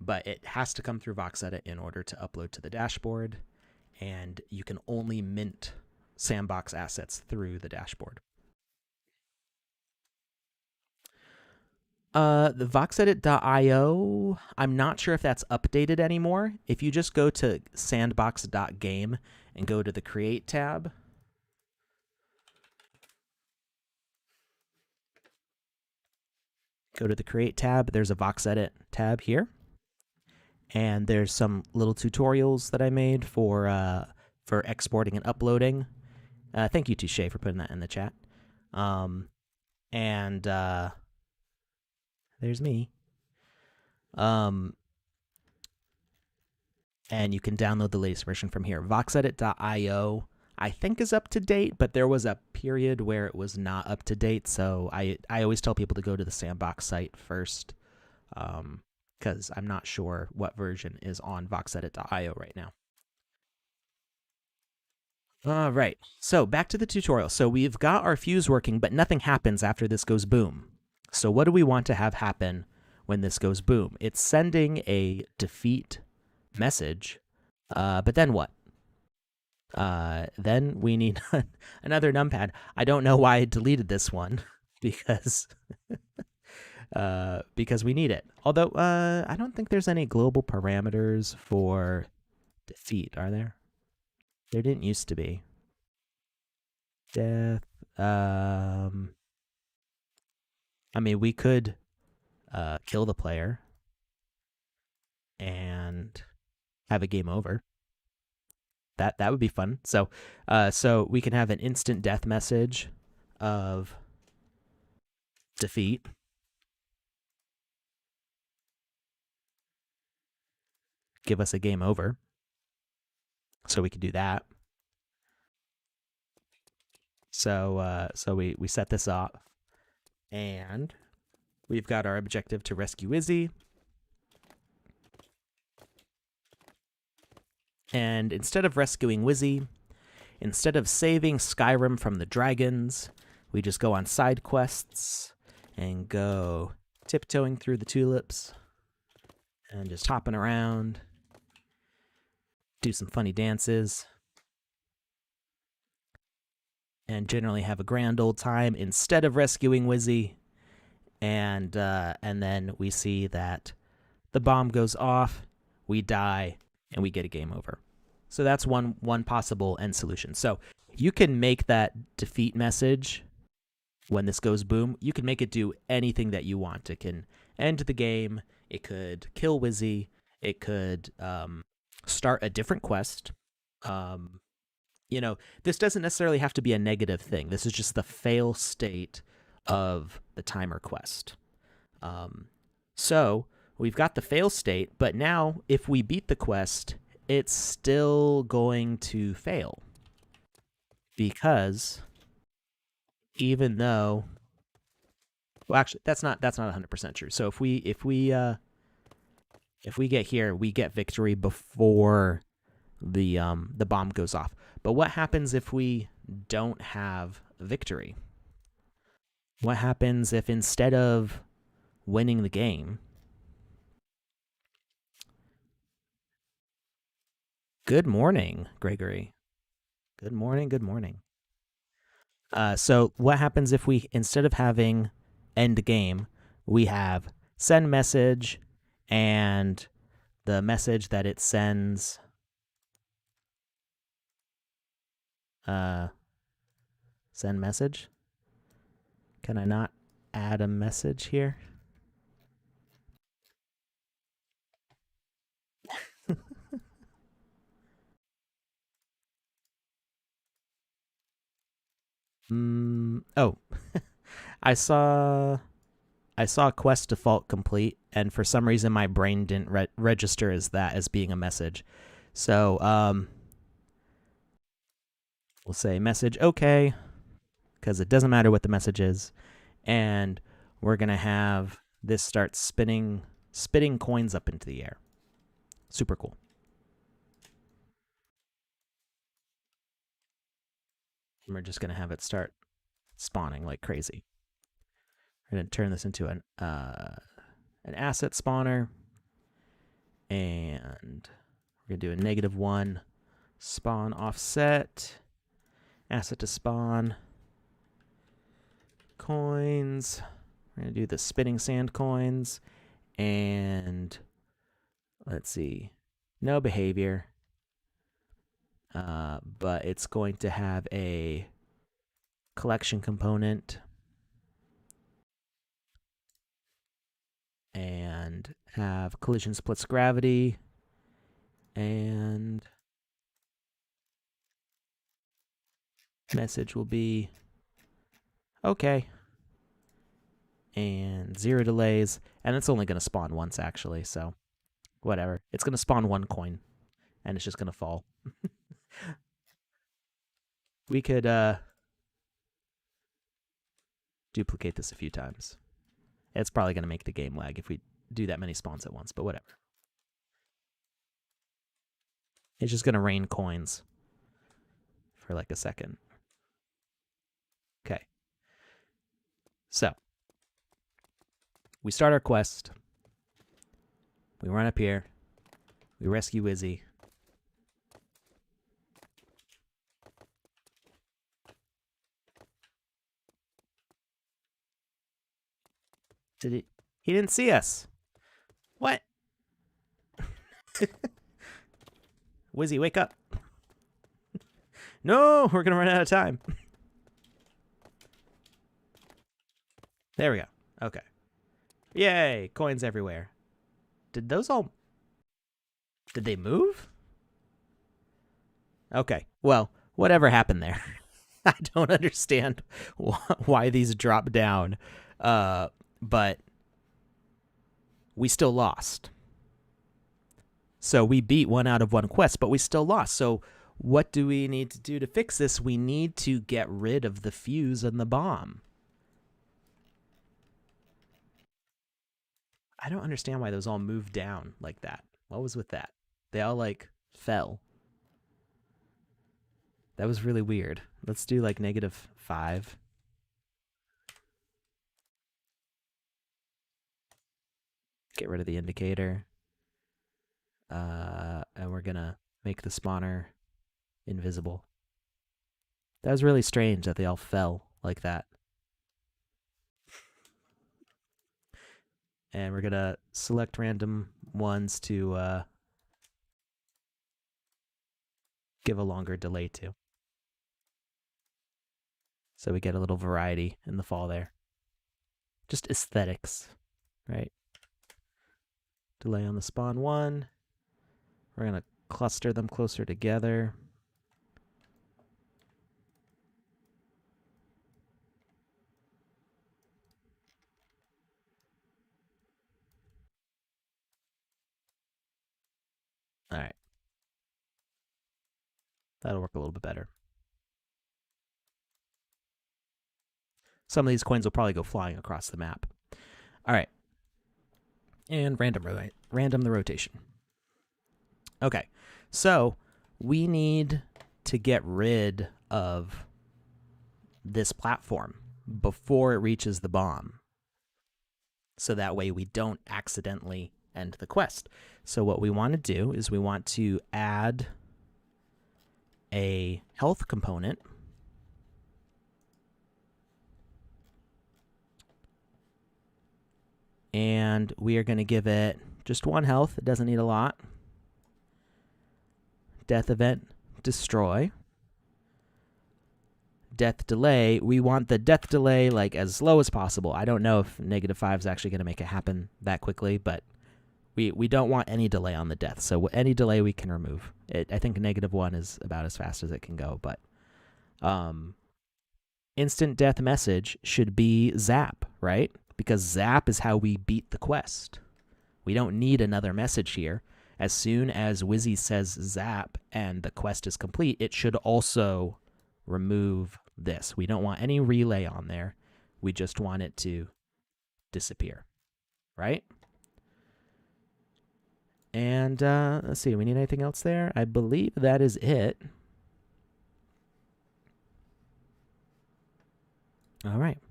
but it has to come through VoxEdit in order to upload to the dashboard, and you can only mint Sandbox assets through the dashboard. The voxedit.io, I'm not sure if that's updated anymore. If you just go to sandbox.game and go to the Create tab, there's a VoxEdit tab here. And there's some little tutorials that I made for exporting and uploading. Thank you to Shay for putting that in the chat. And there's me. And you can download the latest version from here. Voxedit.io, I think, is up to date, but there was a period where it was not up to date. So I always tell people to go to the Sandbox site first, because I'm not sure what version is on voxedit.io right now. All right, so back to the tutorial. So we've got our fuse working, but nothing happens after this goes boom. So what do we want to have happen when this goes boom? It's sending a defeat message, but then what? Then we need another numpad. I don't know why I deleted this one because we need it. Although I don't think there's any global parameters for defeat, are there? There didn't used to be. Death. I mean, we could kill the player, and have a game over. That would be fun. So we can have an instant death message of defeat. Give us a game over. So we could do that. So we set this up, and we've got our objective to rescue Izzy. And instead of rescuing Wizzy, instead of saving Skyrim from the dragons, we just go on side quests and go tiptoeing through the tulips and just hopping around, do some funny dances, and generally have a grand old time instead of rescuing Wizzy. And then we see that the bomb goes off, we die, and we get a game over. So that's one possible end solution. So you can make that defeat message when this goes boom. You can make it do anything that you want. It can end the game. It could kill Wizzy. It could start a different quest. This doesn't necessarily have to be a negative thing. This is just the fail state of the timer quest. So we've got the fail state, but now if we beat the quest, it's still going to fail, because even though, well, actually, that's not 100% true. So if we get here, we get victory before the bomb goes off. But what happens if we don't have victory? What happens if instead of winning the game? Good morning, Gregory. Good morning. So what happens if we, instead of having end game, we have send message, and the message that it sends send message? Can I not add a message here? Oh, I saw quest default complete, and for some reason my brain didn't register as being a message. So we'll say message okay, because it doesn't matter what the message is, and we're gonna have this start spitting coins up into the air. Super cool. And we're just gonna have it start spawning like crazy. We're gonna turn this into an asset spawner, and we're gonna do a -1 spawn offset, asset to spawn, coins. We're gonna do the spinning sand coins, and let's see, no behavior, but it's going to have a collection component and have collision splits gravity, and message will be okay, and 0 delays, and it's only going to spawn once actually, so whatever. It's going to spawn 1 coin, and it's just going to fall. We could duplicate this a few times. It's probably going to make the game lag if we do that many spawns at once, but whatever. It's just going to rain coins for like a second. Okay. So we start our quest. We run up here. We rescue Izzy. He didn't see us. What? Wizzy, wake up. No, we're going to run out of time. There we go. Okay. Yay! Coins everywhere. Did they move? Okay. Well, whatever happened there. I don't understand why these dropped down. But we still lost. So we beat 1 out of 1 quest, but we still lost. So what do we need to do to fix this? We need to get rid of the fuse and the bomb. I don't understand why those all moved down like that. What was with that? They all like fell. That was really weird. Let's do like -5. Get rid of the indicator. And we're gonna make the spawner invisible. That was really strange that they all fell like that. And we're gonna select random ones to give a longer delay to. So we get a little variety in the fall there. Just aesthetics, right? Delay on the spawn 1. We're gonna cluster them closer together. All right. That'll work a little bit better. Some of these coins will probably go flying across the map. All right. And random the rotation. Okay. So we need to get rid of this platform before it reaches the bomb. So that way we don't accidentally end the quest. So what we want to do is we want to add a health component. And we are going to give it just 1 health. It doesn't need a lot. Death event, destroy. Death delay, we want the death delay like as low as possible. I don't know if -5 is actually going to make it happen that quickly, but we don't want any delay on the death. So any delay we can remove. I think -1 is about as fast as it can go, but instant death message should be zap, right? Because zap is how we beat the quest. We don't need another message here. As soon as Wizzy says zap and the quest is complete, it should also remove this. We don't want any relay on there. We just want it to disappear, right? And let's see, do we need anything else there? I believe that is it. All right.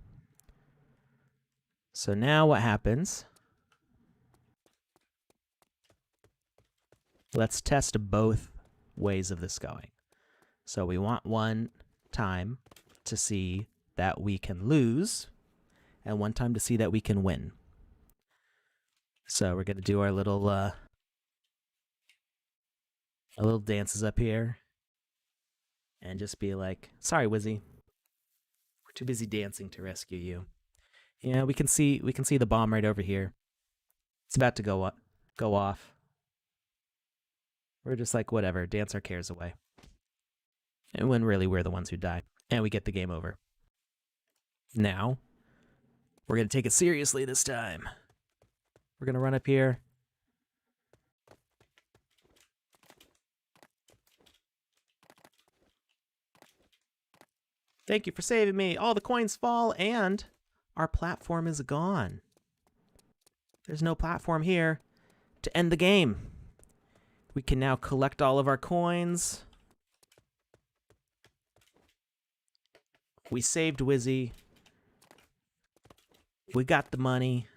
So now what happens? Let's test both ways of this going. So we want 1 time to see that we can lose and 1 time to see that we can win. So we're going to do our little dances up here and just be like, sorry, Wizzy. We're too busy dancing to rescue you. Yeah, we can see the bomb right over here. It's about to go off. We're just like, whatever, dance our cares away. And when really we're the ones who die. And we get the game over. Now, we're going to take it seriously this time. We're going to run up here. Thank you for saving me. All the coins fall and our platform is gone. There's no platform here to end the game. We can now collect all of our coins. We saved Wizzy. We got the money.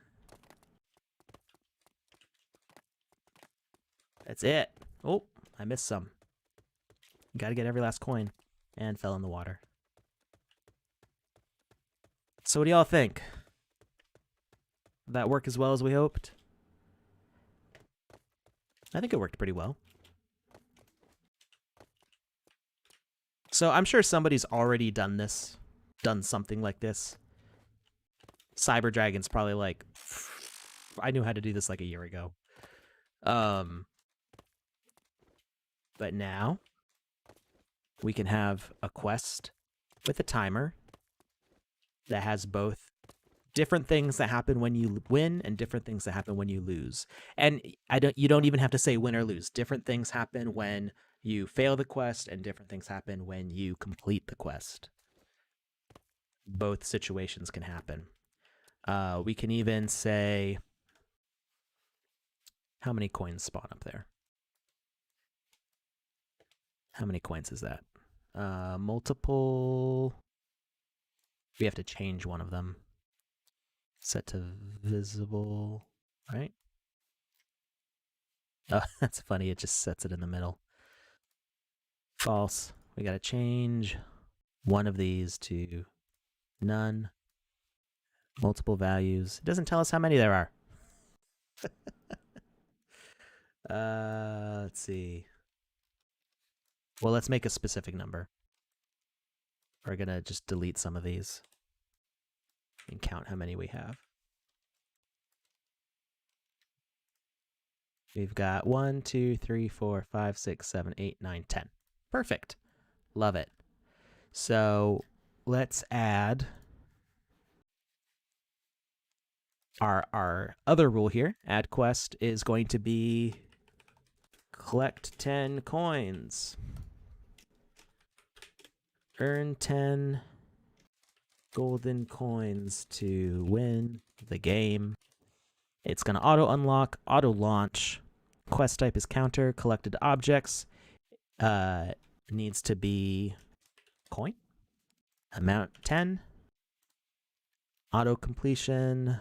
That's it. Oh, I missed some. Got to get every last coin. And fell in the water. So what do y'all think? Did that work as well as we hoped? I think it worked pretty well. So I'm sure somebody's already done this, done something like this. Cyber Dragon's probably like, I knew how to do this like a year ago. But now we can have a quest with a timer that has both different things that happen when you win and different things that happen when you lose. And you don't even have to say win or lose. Different things happen when you fail the quest and different things happen when you complete the quest. Both situations can happen. We can even say how many coins spawn up there. How many coins is that? Multiple. We have to change one of them. Set to visible, right? Oh, that's funny. It just sets it in the middle. False. We got to change one of these to none. Multiple values. It doesn't tell us how many there are. Let's see. Well, let's make a specific number. We're going to just delete some of these and count how many we have. We've got 1, 2, 3, 4, 5, 6, 7, 8, 9, 10. Perfect. Love it. So let's add our other rule here. Add quest is going to be collect 10 coins. Earn 10 golden coins to win the game. It's going to auto unlock, auto launch. Quest type is counter. Collected objects needs to be coin. Amount 10. Auto completion.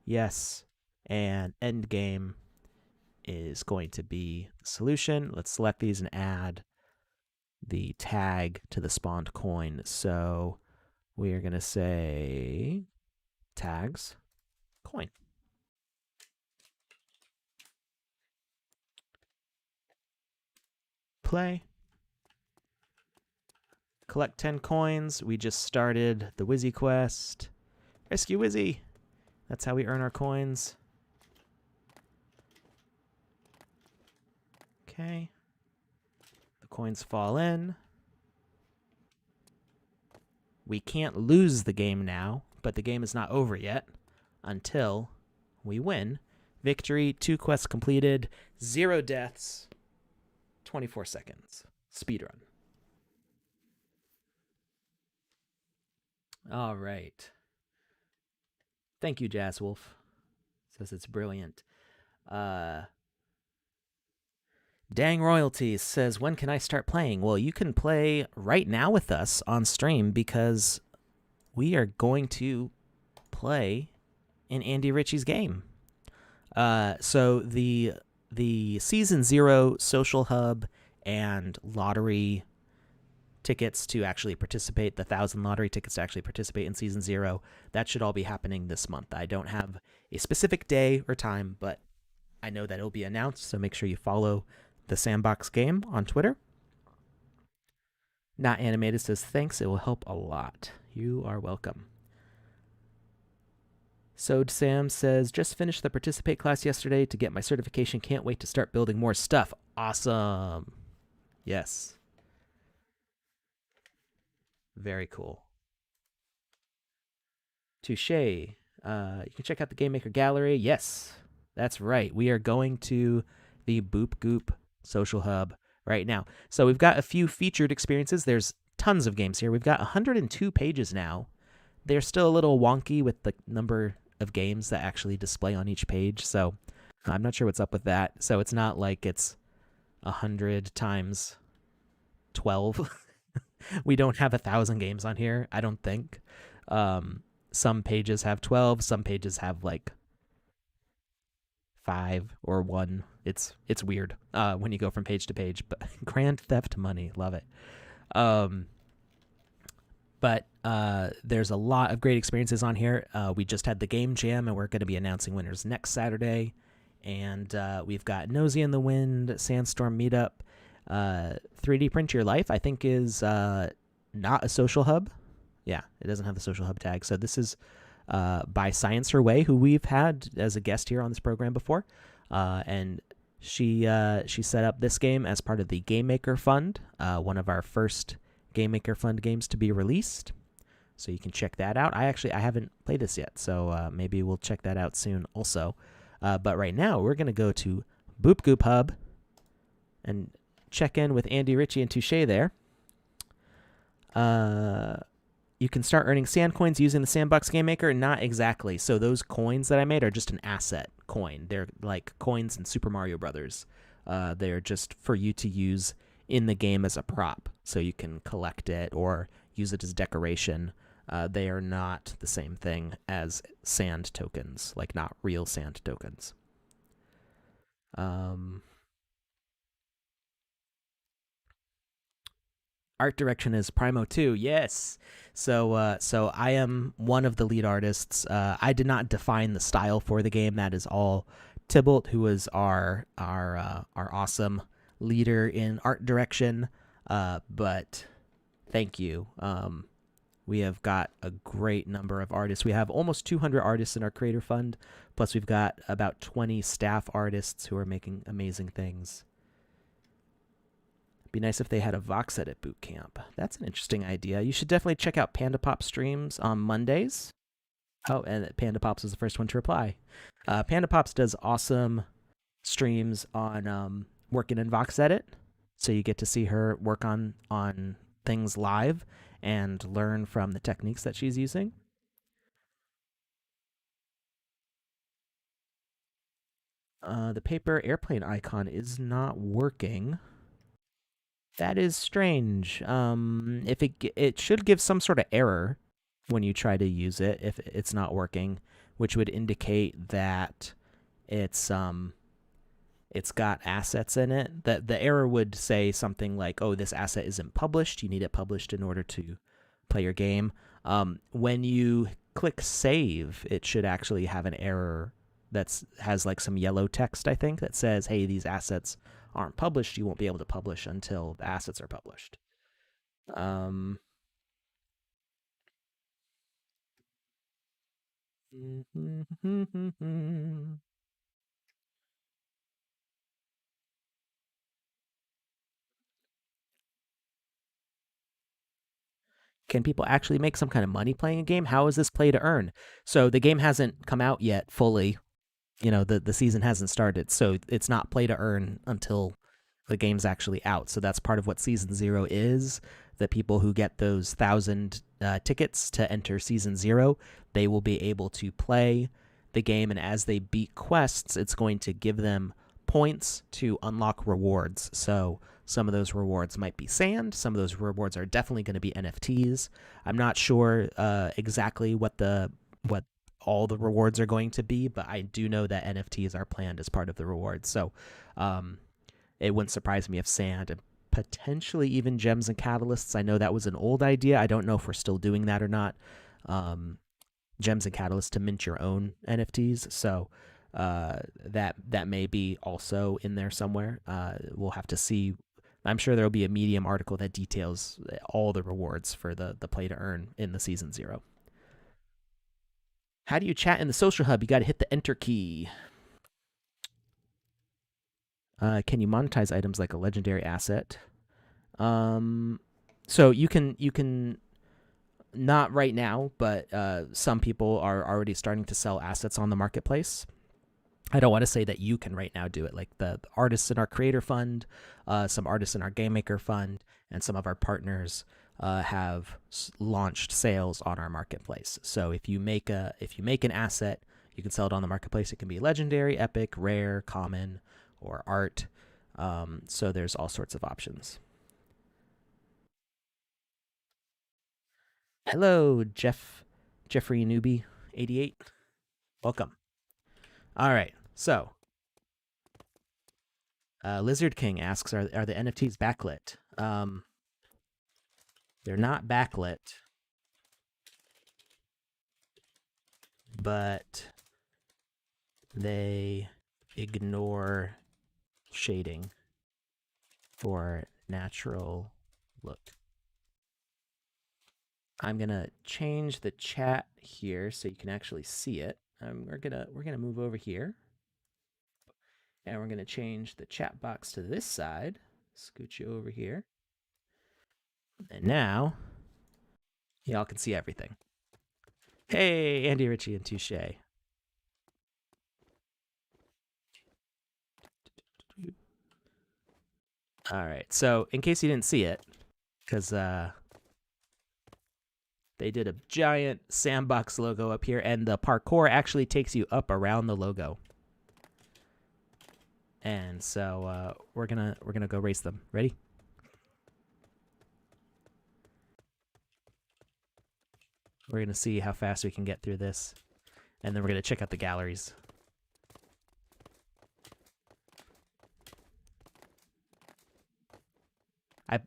Yes. And end game is going to be the solution. Let's select these and add the tag to the spawned coin. So we are going to say tags coin. Play. Collect 10 coins. We just started the Wizzy quest. Rescue Wizzy. That's how we earn our coins. Okay. The coins fall in. We can't lose the game now, but the game is not over yet until we win. Victory, 2 quests completed, 0 deaths, 24 seconds. Speedrun. All right. Thank you, Jazzwolf. Says it's brilliant. Dang Royalties says, when can I start playing? Well, you can play right now with us on stream because we are going to play in Andy Ritchie's game. So the Season 0 Social Hub and lottery tickets to actually participate, the 1,000 lottery tickets to actually participate in Season 0, that should all be happening this month. I don't have a specific day or time, but I know that it'll be announced, so make sure you follow the Sandbox Game on Twitter. Not Animated says, thanks, it will help a lot. You are welcome. Sode Sam says, just finished the Participate class yesterday to get my certification. Can't wait to start building more stuff. Awesome. Yes. Very cool. Touche. You can check out the GameMaker gallery. Yes, that's right. We are going to the Boop Goop Social Hub right now. So we've got a few featured experiences. There's tons of games here. We've got 102 pages now. They're still a little wonky with the number of games that actually display on each page. So I'm not sure what's up with that. So it's not like it's 100 times 12. We don't have 1,000 games on here, I don't think. Some pages have 12. Some pages have like 5 or 1. It's weird when you go from page to page. But Grand Theft Money, love it. But there's a lot of great experiences on here. We just had the Game Jam, and we're going to be announcing winners next Saturday. And we've got Nosy in the Wind, Sandstorm Meetup. 3D Print Your Life, I think, is not a social hub. Yeah, it doesn't have the social hub tag. So this is by Sciencer Way, who we've had as a guest here on this program before. And she set up this game as part of the GameMaker Fund, one of our first GameMaker Fund games to be released. So you can check that out. I haven't played this yet, so maybe we'll check that out soon also. But right now, we're going to go to Boop Goop Hub and check in with Andy Ritchie and Touche there. You can start earning sand coins using the Sandbox GameMaker. Not exactly. So those coins that I made are just an asset coin. They're like coins in Super Mario Brothers. They're just for you to use in the game as a prop. So you can collect it or use it as decoration. They are not the same thing as sand tokens, like not real sand tokens. Art direction is Primo 2. Yes. So I am one of the lead artists. I did not define the style for the game. That is all Tybalt, who is our awesome leader in art direction. But thank you. We have got a great number of artists. We have almost 200 artists in our creator fund. Plus, we've got about 20 staff artists who are making amazing things. Be nice if they had a Vox Edit boot camp. That's an interesting idea. You should definitely check out Panda Pop streams on Mondays. Oh, and Panda Pops was the first one to reply. Panda Pops does awesome streams on working in Vox Edit, so you get to see her work on things live and learn from the techniques that she's using. The paper airplane icon is not working. That is strange. If it should give some sort of error when you try to use it if it's not working, which would indicate that it's got assets in it. That the error would say something like, "Oh, this asset isn't published. You need it published in order to play your game." When you click save, it should actually have an error that has like some yellow text, I think, that says, "Hey, these assets aren't published. You won't be able to publish until the assets are published." Um, can people actually make some kind of money playing a game? How is this play to earn? So the game hasn't come out yet fully. The season hasn't started, so it's not play to earn until the game's actually out. So that's part of what season 0 is. The people who get those 1,000 tickets to enter season 0, they will be able to play the game, and as they beat quests, it's going to give them points to unlock rewards. So some of those rewards might be sand. Some of those rewards are definitely going to be NFTs. I'm not sure exactly what all the rewards are going to be, but I do know that NFTs are planned as part of the rewards. So it wouldn't surprise me if sand and potentially even gems and catalysts. I know that was an old idea. I don't know if we're still doing that or not. Gems and catalysts to mint your own NFTs. So that may be also in there somewhere. We'll have to see. I'm sure there'll be a Medium article that details all the rewards for the play to earn in the season 0. How do you chat in the social hub? You got to hit the enter key. Can you monetize items like a legendary asset? So you can not right now, but some people are already starting to sell assets on the marketplace. I don't want to say that you can right now do it. Like the artists in our creator fund, some artists in our GameMaker fund, and some of our partners have launched sales on our marketplace. So if you make an asset, you can sell it on the marketplace. It can be legendary, epic, rare, common, or art. So there's all sorts of options. Hello, Jeffrey Newbie 88. Welcome. All right. So Lizard King asks, are the NFTs backlit? They're not backlit, but they ignore shading for natural look. I'm gonna change the chat here so you can actually see it. We're gonna move over here, and we're gonna change the chat box to this side. Scoot you over here, and now y'all can see everything. Hey, Andy Ritchie and Touche. All right. So, in case you didn't see it, because they did a giant Sandbox logo up here, and the parkour actually takes you up around the logo. And so we're gonna go race them. Ready? We're gonna see how fast we can get through this, and then we're gonna check out the galleries.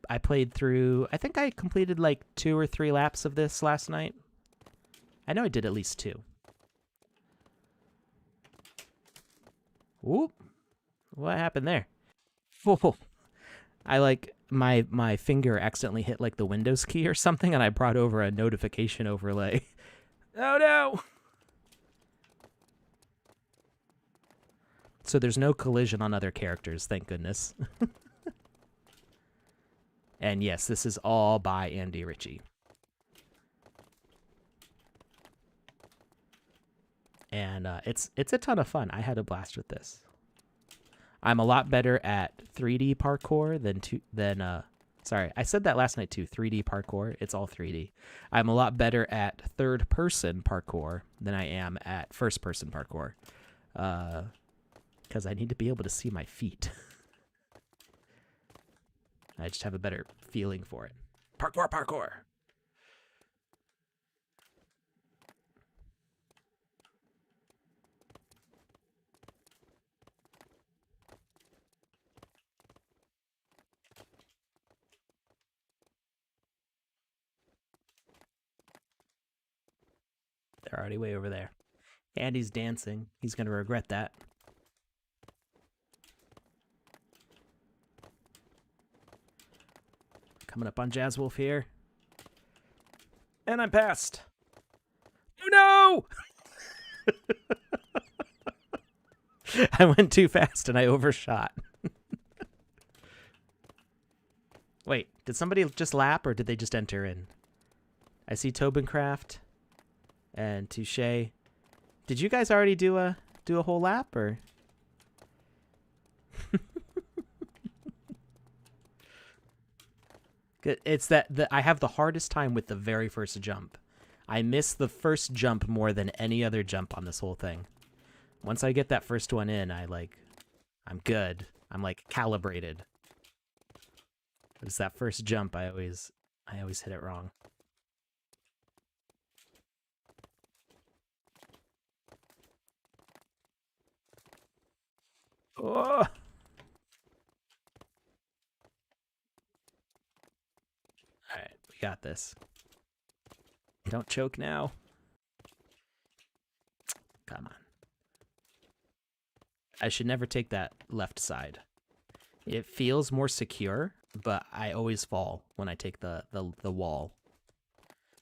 I played through. I think I completed like 2 or 3 laps of this last night. I know I did at least 2. Whoop! What happened there? Whoa! I like my finger accidentally hit like the Windows key or something, and I brought over a notification overlay. Oh no! So there's no collision on other characters, thank goodness. And yes, this is all by Andy Ritchie. And it's a ton of fun. I had a blast with this. I'm a lot better at 3D parkour than sorry, I said that last night too. 3D parkour, it's all 3D. I'm a lot better at third-person parkour than I am at first-person parkour. Because I need to be able to see my feet. I just have a better feeling for it. Parkour, parkour. They're already way over there. Andy's dancing. He's going to regret that. Coming up on Jazz Wolf here. And I'm past. Oh no! I went too fast and I overshot. Wait, did somebody just lap or did they just enter in? I see Tobencraft and Touche. Did you guys already do a whole lap or? It's that I have the hardest time with the very first jump. I miss the first jump more than any other jump on this whole thing. Once I get that first one in, I'm good. I'm like calibrated. It's that first jump I always hit it wrong. Oh! Alright, we got this. Don't choke now. Come on. I should never take that left side. It feels more secure, but I always fall when I take the wall.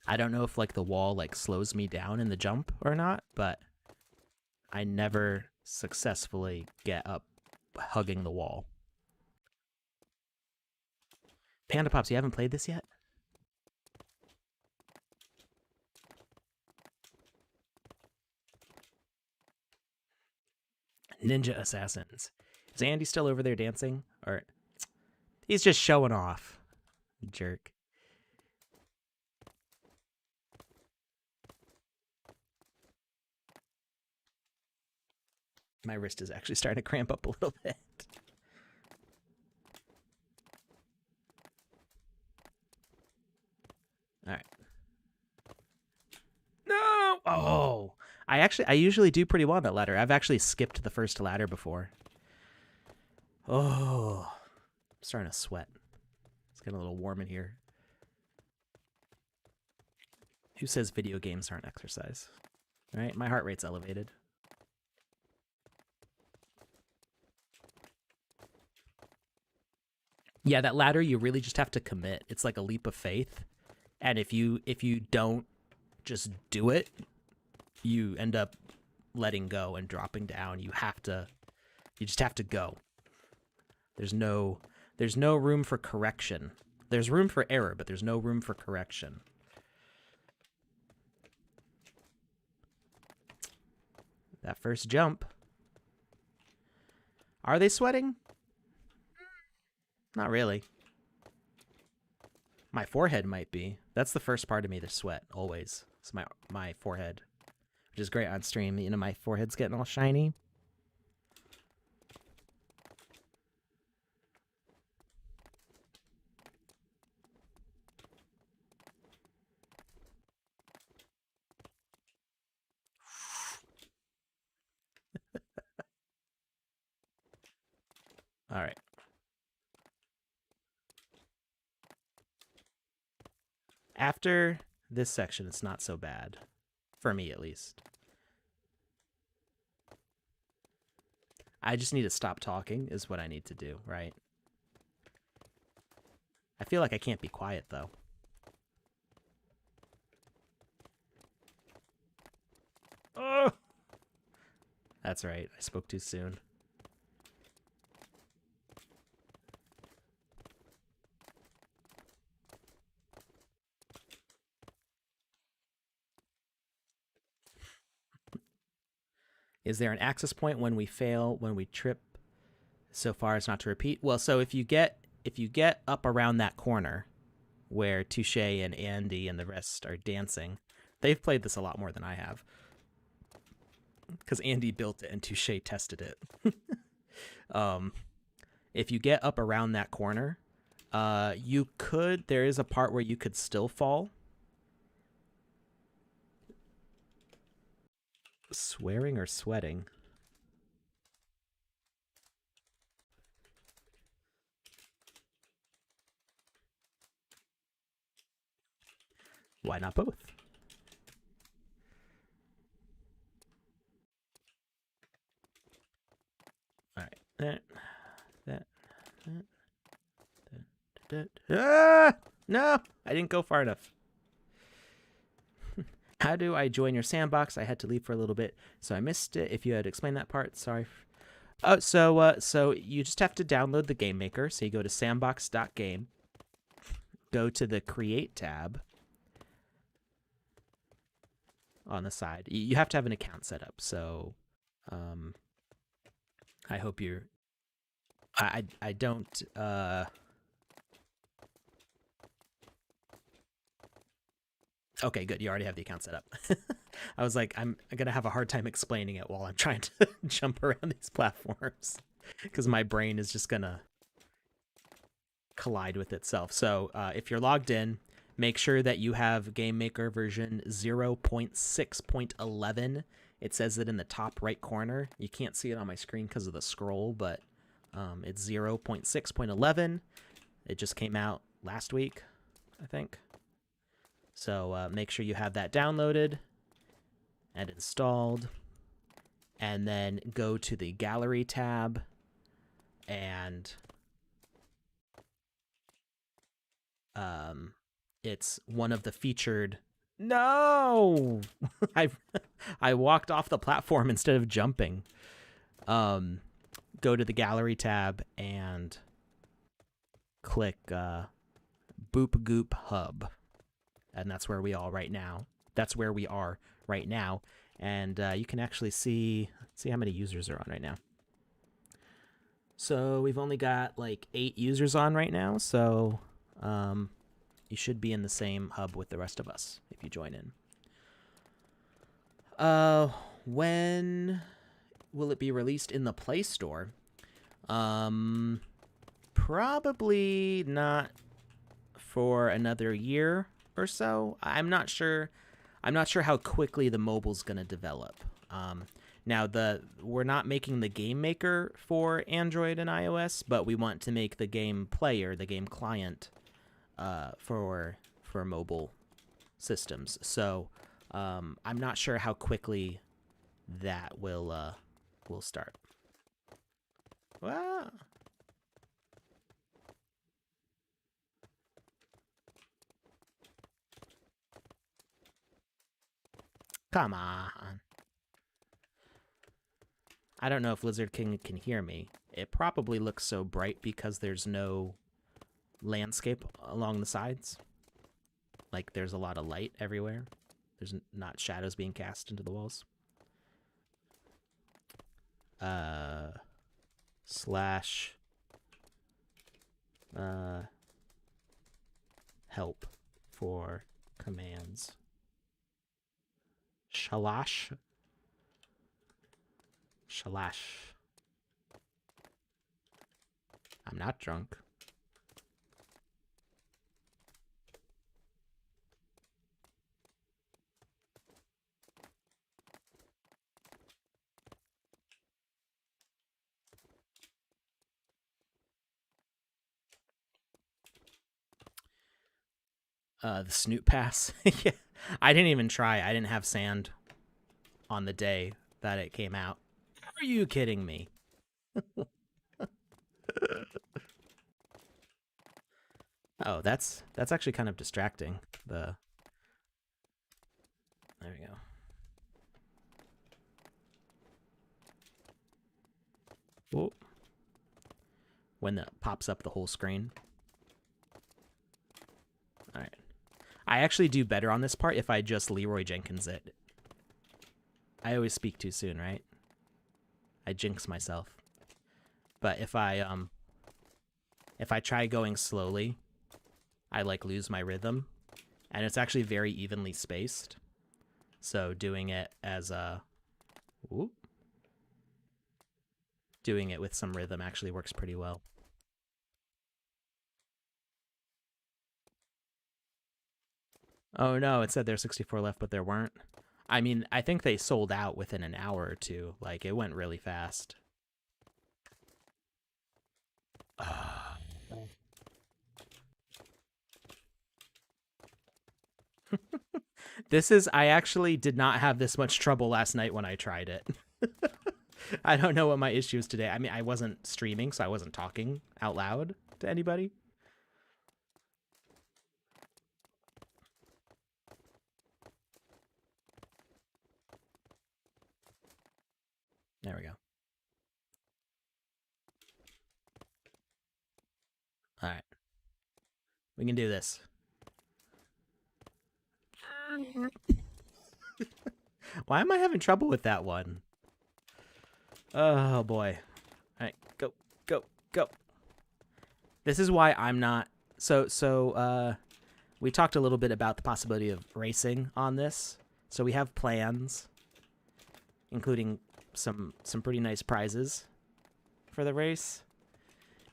I don't know if like the wall like slows me down in the jump or not, but I never successfully get up hugging the wall. Panda Pops, you haven't played this yet? Ninja Assassins. Is Andy still over there dancing? Or he's just showing off. Jerk. My wrist is actually starting to cramp up a little bit. All right. No! Oh! I usually do pretty well on that ladder. I've actually skipped the first ladder before. Oh. I'm starting to sweat. It's getting a little warm in here. Who says video games aren't exercise? All right, my heart rate's elevated. Yeah, that ladder, you really just have to commit. It's like a leap of faith. And if you don't just do it, you end up letting go and dropping down. You just have to go. There's no room for correction. There's room for error, but there's no room for correction. That first jump. Are they sweating? Not really. My forehead might be. That's the first part of me to sweat, always. It's my forehead, which is great on stream. You know, my forehead's getting all shiny. All right. After this section, it's not so bad. For me, at least. I just need to stop talking is what I need to do, right? I feel like I can't be quiet, though. Oh! That's right. I spoke too soon. Is there an access point when we fail, when we trip so far as not to repeat? Well, so if you get up around that corner where Touche and Andy and the rest are dancing, they've played this a lot more than I have. Because Andy built it and Touche tested it. If you get up around that corner, there is a part where you could still fall. Swearing or sweating? Why not both? All right. No, I didn't go far enough. How do I join your sandbox? I had to leave for a little bit, so I missed it. If you had explained that part, sorry. Oh, so you just have to download the GameMaker. So you go to sandbox.game, go to the Create tab on the side. You have to have an account set up. So, I hope you're. I don't. Okay, good. You already have the account set up. I was like, I'm gonna have a hard time explaining it while I'm trying to jump around these platforms because my brain is just gonna collide with itself. So if you're logged in, make sure that you have GameMaker version 0.6.11. It says it in the top right corner. You can't see it on my screen because of the scroll, but it's 0.6.11. It just came out last week, I think. So make sure you have that downloaded and installed. And then go to the Gallery tab and it's one of the featured. No! I walked off the platform instead of jumping. Go to the Gallery tab and click Boop Goop Hub. And that's where we are right now. And you can actually see how many users are on right now. So we've only got like 8 users on right now. So you should be in the same hub with the rest of us if you join in. When will it be released in the Play Store? Probably not for another year or so. I'm not sure how quickly the mobile's going to develop. Now we're not making the game maker for Android and iOS, but we want to make the game player, the game client, for mobile systems. So I'm not sure how quickly that will start. Wow. Come on. I don't know if Lizard King can hear me. It probably looks so bright because there's no landscape along the sides. Like there's a lot of light everywhere. There's not shadows being cast into the walls. Slash help for commands. Shalash. I'm not drunk. The Snoot Pass. Yeah. I didn't even try. I didn't have sand on the day that it came out. Are you kidding me? Oh, that's actually kind of distracting. There we go. Whoa. When that pops up the whole screen. All right. I actually do better on this part if I just Leroy Jenkins it. I always speak too soon, right? I jinx myself. But if I try going slowly, I like lose my rhythm, and it's actually very evenly spaced. So doing it as a doing it with some rhythm actually works pretty well. Oh no, it said there's 64 left, but there weren't. I mean, I think they sold out within an hour or two. Like, it went really fast. I actually did not have this much trouble last night when I tried it. I don't know what my issue is today. I mean, I wasn't streaming, so I wasn't talking out loud to anybody. There we go. All right. We can do this. Why am I having trouble with that one? Oh boy. All right, go, go, go. This is why I'm not we talked a little bit about the possibility of racing on this. So we have plans, including some pretty nice prizes for the race.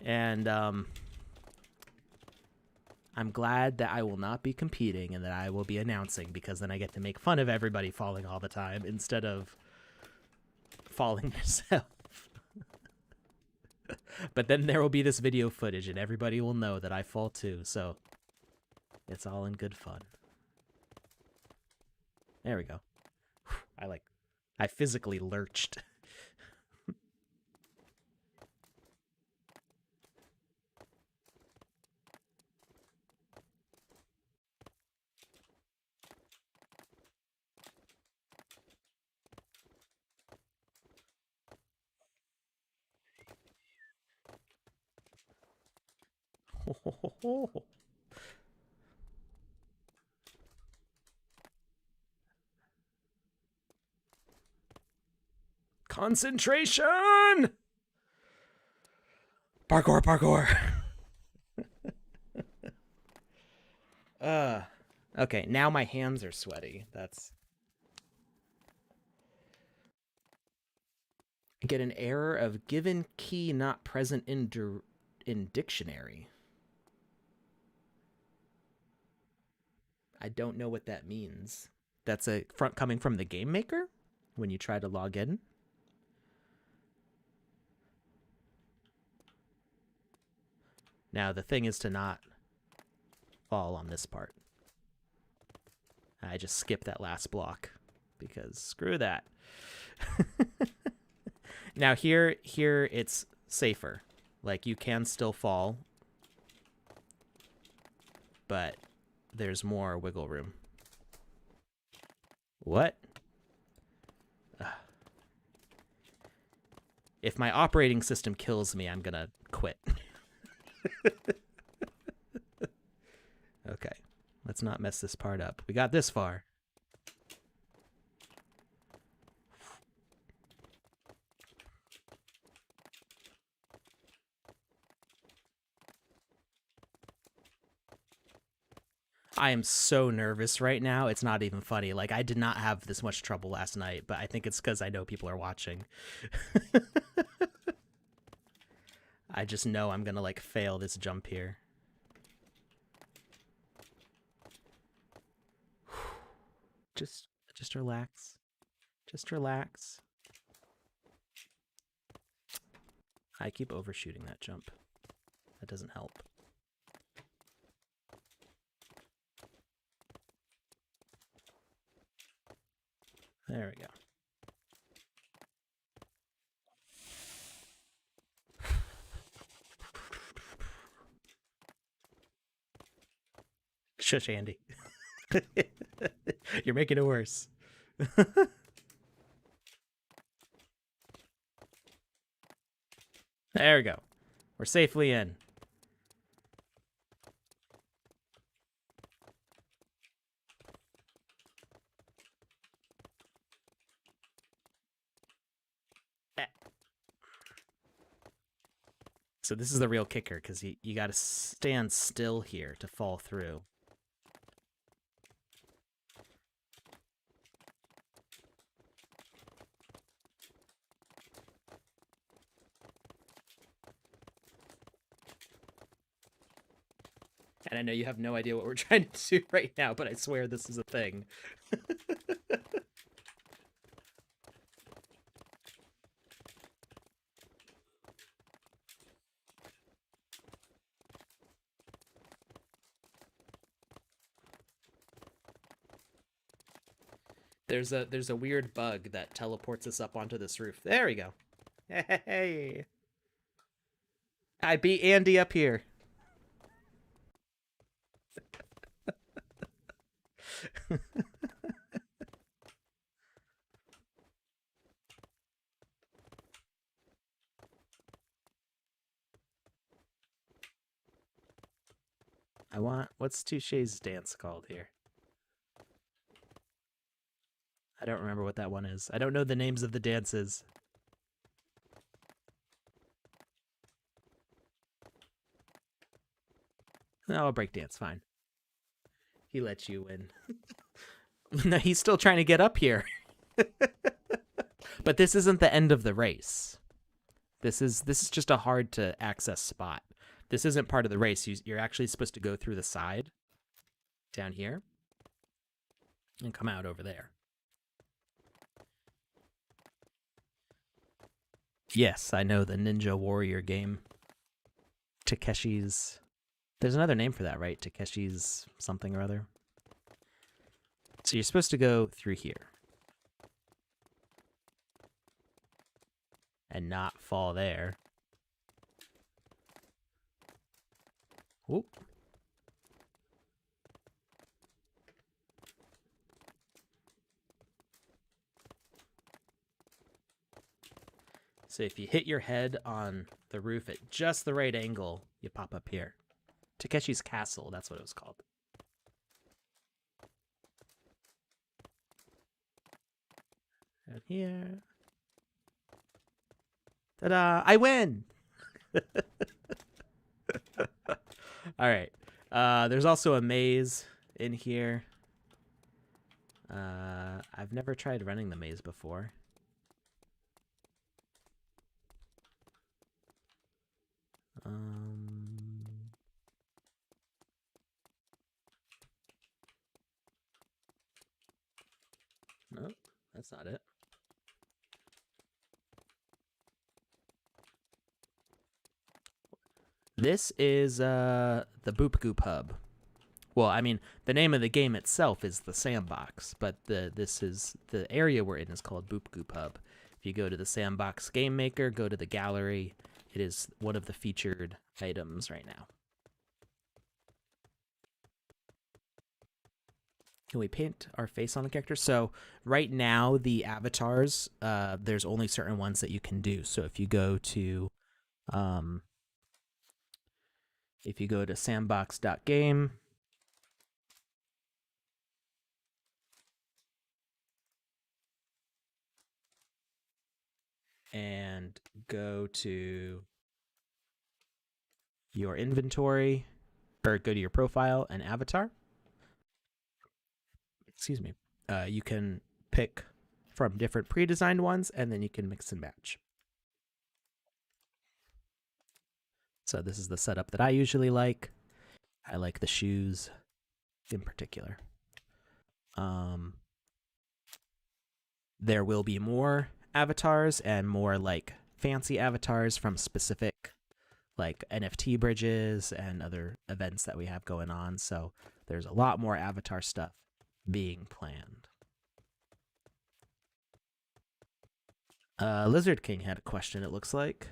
And I'm glad that I will not be competing and that I will be announcing, because then I get to make fun of everybody falling all the time instead of falling myself. But then there will be this video footage and everybody will know that I fall too, so it's all in good fun. There we go. I physically lurched. Concentration! Parkour. Okay, now my hands are sweaty. That's... Get an error of given key not present in dictionary. I don't know what that means. That's a front coming from the GameMaker when you try to log in. Now the thing is to not fall on this part. I just skip that last block because screw that. Now here it's safer. Like, you can still fall, but there's more wiggle room. What? If my operating system kills me, I'm gonna quit. Okay, let's not mess this part up. We got this far. I am so nervous right now. It's not even funny. Like, I did not have this much trouble last night, but I think it's because I know people are watching. I just know I'm gonna, like, fail this jump here. Just relax. Just relax. I keep overshooting that jump. That doesn't help. There we go. Shush, Andy. You're making it worse. There we go. We're safely in. So this is the real kicker, because you got to stand still here to fall through. And I know you have no idea what we're trying to do right now, but I swear this is a thing. There's a weird bug that teleports us up onto this roof. There we go. Hey. I beat Andy up here. What's Touche's dance called here? I don't remember what that one is. I don't know the names of the dances. Oh, breakdance, fine. He lets you win. No, he's still trying to get up here. But this isn't the end of the race. This is just a hard to access spot. This isn't part of the race. You're actually supposed to go through the side down here and come out over there. Yes, I know the Ninja Warrior game. Takeshi's... There's another name for that, right? Takeshi's something or other. So you're supposed to go through here. And not fall there. Whoop. So if you hit your head on the roof at just the right angle, you pop up here. Takeshi's Castle, that's what it was called. And here. Ta-da! I win! Alright. There's also a maze in here. I've never tried running the maze before. No, that's not it. This is the Boop Goop Hub. Well, I mean, the name of the game itself is the Sandbox, but the area we're in is called Boop Goop Hub. If you go to the Sandbox GameMaker, go to the gallery, it is one of the featured items right now. Can we paint our face on the character? So right now the avatars, there's only certain ones that you can do. So if you go to sandbox.game and go to your inventory, or go to your profile and avatar, excuse me, you can pick from different pre-designed ones, and then you can mix and match. So this is the setup that I usually like. I like the shoes in particular. There will be more avatars and more like fancy avatars from specific like NFT bridges and other events that we have going on. So there's a lot more avatar stuff being planned. Lizard King had a question, it looks like.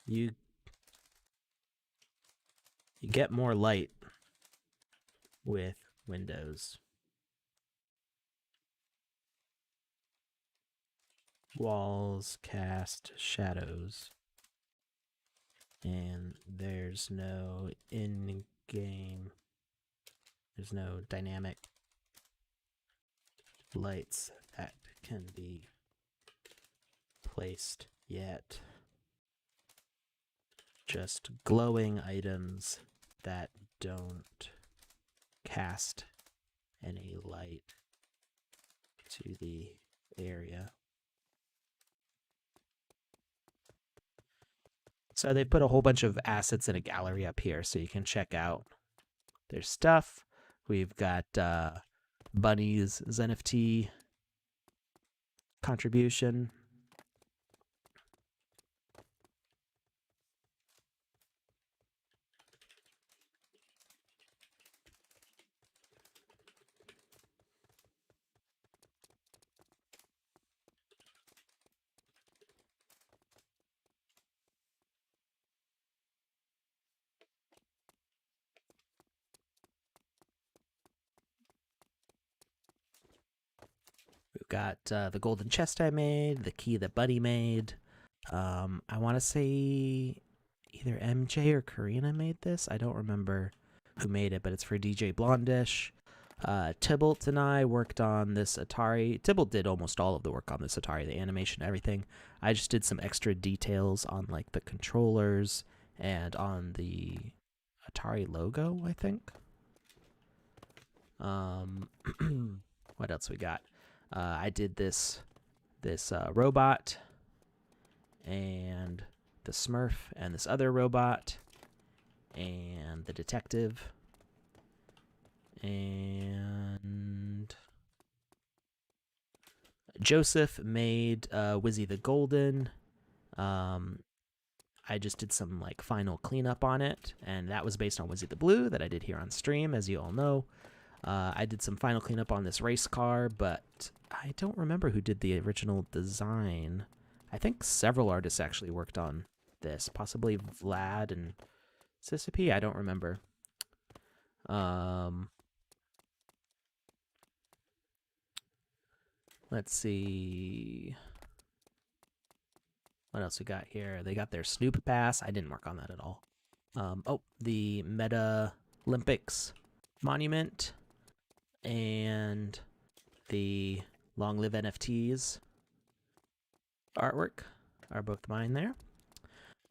You get more light with Windows. Walls cast shadows. And there's no in-game, there's no dynamic lights that can be placed yet. Just glowing items that don't cast any light to the area. So they put a whole bunch of assets in a gallery up here so you can check out their stuff. We've got Bunny's NFT contribution. We've got the golden chest I made, the key that Buddy made. I want to say either MJ or Karina made this. I don't remember who made it, but it's for DJ Blondish. Tybalt and I worked on this Atari. Tybalt did almost all of the work on this Atari, the animation, everything. I just did some extra details on like the controllers and on the Atari logo, I think. What else we got? I did this robot and the Smurf and this other robot and the detective and Joseph made Wizzy the Golden. I just did some like final cleanup on it, and that was based on Wizzy the Blue that I did here on stream, as you all know. I did some final cleanup on this race car, but I don't remember who did the original design. I think several artists actually worked on this, possibly Vlad and Sissipe. I don't remember. Let's see. What else we got here? They got their Snoop Pass. I didn't work on that at all. Oh, the Meta Olympics monument and the Long Live NFTs artwork are both mine there.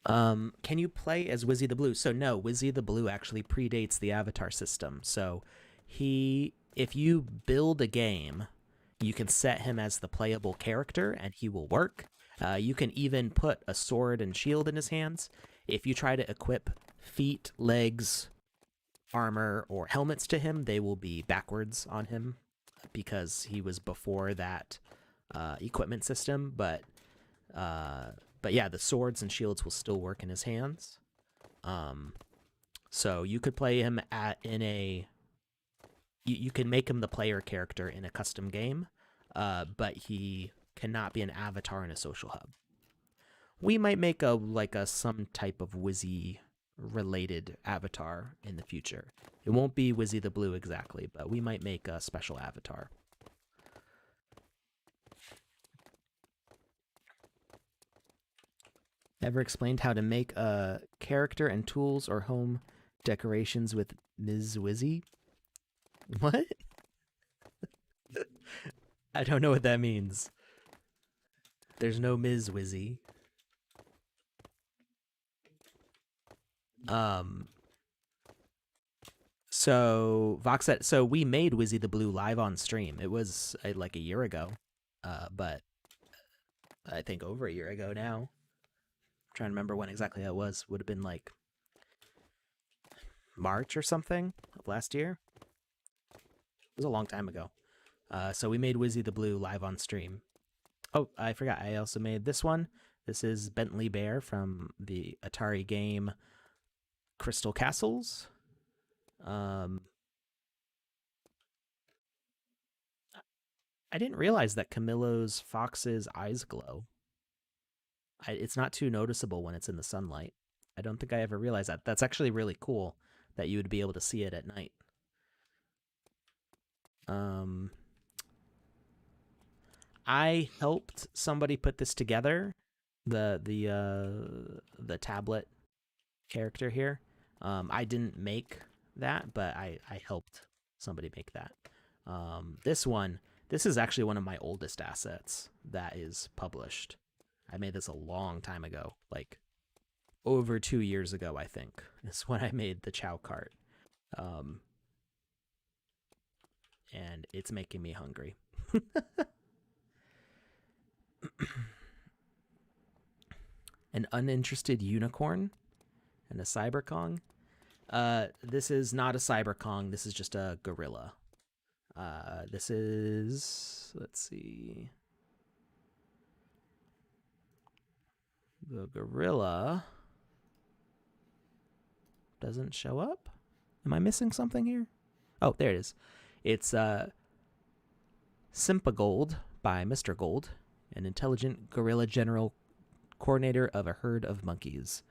Can you play as Wizzy the Blue? So no, Wizzy the Blue actually predates the avatar system. So if you build a game, you can set him as the playable character and he will work. You can even put a sword and shield in his hands. If you try to equip feet, legs, armor, or helmets to him, they will be backwards on him because he was before that equipment system. But yeah, the swords and shields will still work in his hands. So you could play him in a you can make him the player character in a custom game, but he cannot be an avatar in a social hub. We might make a some type of Wizzy related avatar in the future. It won't be Wizzy the Blue exactly, but we might make a special avatar. Ever explained how to make a character and tools or home decorations with Ms. Wizzy? What? I don't know what that means. There's no Ms. Wizzy. So Voxet, so we made Wizzy the Blue live on stream. It was like a year ago, but I think over a year ago now. I'm trying to remember when exactly that was. Would have been like March or something of last year. It was a long time ago. So we made Wizzy the Blue live on stream. Oh, I forgot. I also made this one. This is Bentley Bear from the Atari game Crystal Castles. I didn't realize that Camillo's fox's eyes glow. It's not too noticeable when it's in the sunlight. I don't think I ever realized that. That's actually really cool that you would be able to see it at night. I helped somebody put this together, the tablet character here. I didn't make that, but I helped somebody make that. This is actually one of my oldest assets that is published. I made this a long time ago, like over 2 years ago, I think, is when I made the Chow cart. And it's making me hungry. An uninterested unicorn and a cyber Kong. This is not a cyber Kong. This is just a gorilla. This is, let's see. The gorilla doesn't show up. Am I missing something here? Oh, there it is. It's Simpagold by Mr. Gold, an intelligent gorilla general coordinator of a herd of monkeys.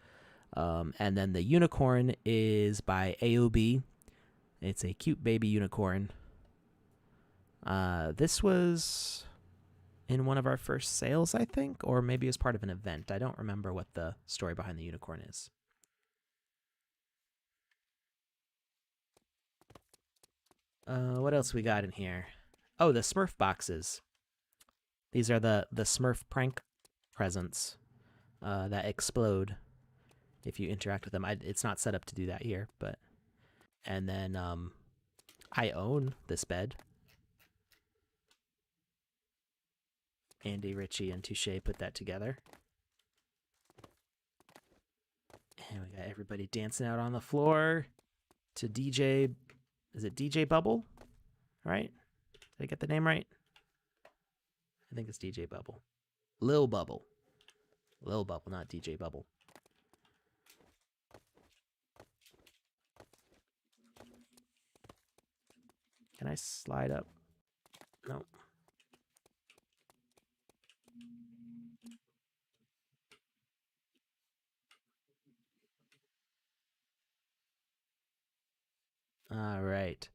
And then the unicorn is by AOB. It's a cute baby unicorn. This was in one of our first sales, I think, or maybe as part of an event. I don't remember what the story behind the unicorn is. What else we got in here? Oh, the Smurf boxes. These are the Smurf prank presents that explode if you interact with them. It's not set up to do that here, but... And then I own this bed. Andy, Ritchie, and Touche put that together. And we got everybody dancing out on the floor to DJ... Is it DJ Bubble? Right? Did I get the name right? I think it's DJ Bubble. Lil Bubble. Lil Bubble, not DJ Bubble. Can I slide up? No. All right.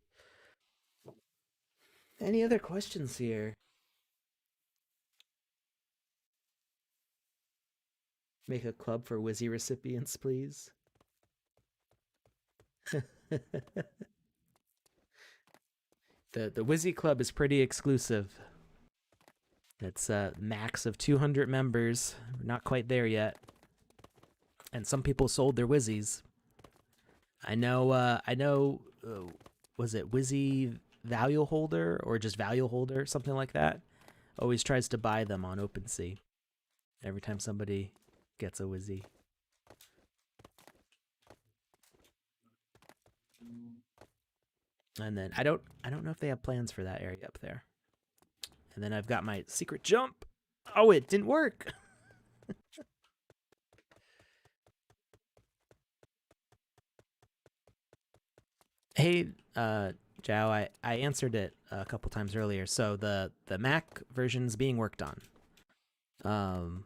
Any other questions here? Make a club for Wizzy recipients, please. The Wizzy Club is pretty exclusive. It's a max of 200 members. We're not quite there yet. And some people sold their Wizzies. I know, was it Wizzy Value Holder or just Value Holder, something like that? Always tries to buy them on OpenSea every time somebody gets a Wizzy. And then I don't know if they have plans for that area up there. And then I've got my secret jump. Oh, it didn't work. Hey, Joe, I answered it a couple times earlier. So the Mac version's being worked on. Um,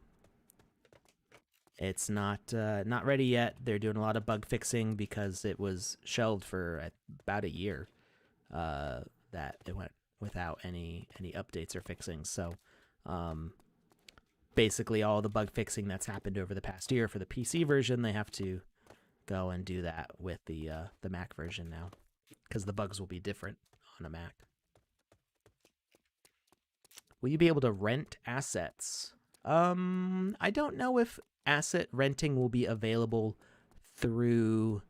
it's not ready yet. They're doing a lot of bug fixing because it was shelved for about a year. Uh, that it went without any updates or fixing. So, um, basically all the bug fixing that's happened over the past year for the PC version, they have to go and do that with the Mac version now because the bugs will be different on a Mac. Will you be able to rent assets? I don't know if asset renting will be available through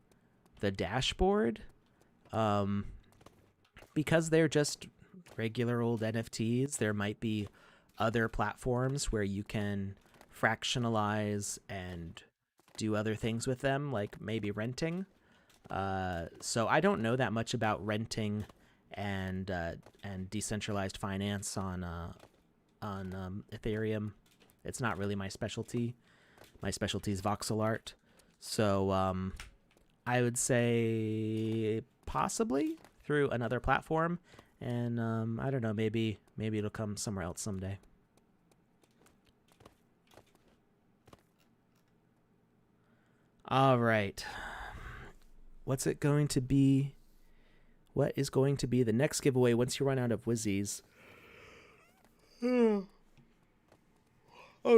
the dashboard. Um, because they're just regular old NFTs, there might be other platforms where you can fractionalize and do other things with them, like maybe renting. So I don't know that much about renting and decentralized finance on Ethereum. It's not really my specialty. My specialty is voxel art. So I would say possibly through another platform, and I don't know, maybe it'll come somewhere else someday. All right. What's it going to be? What is going to be the next giveaway once you run out of Wizzies? Oh,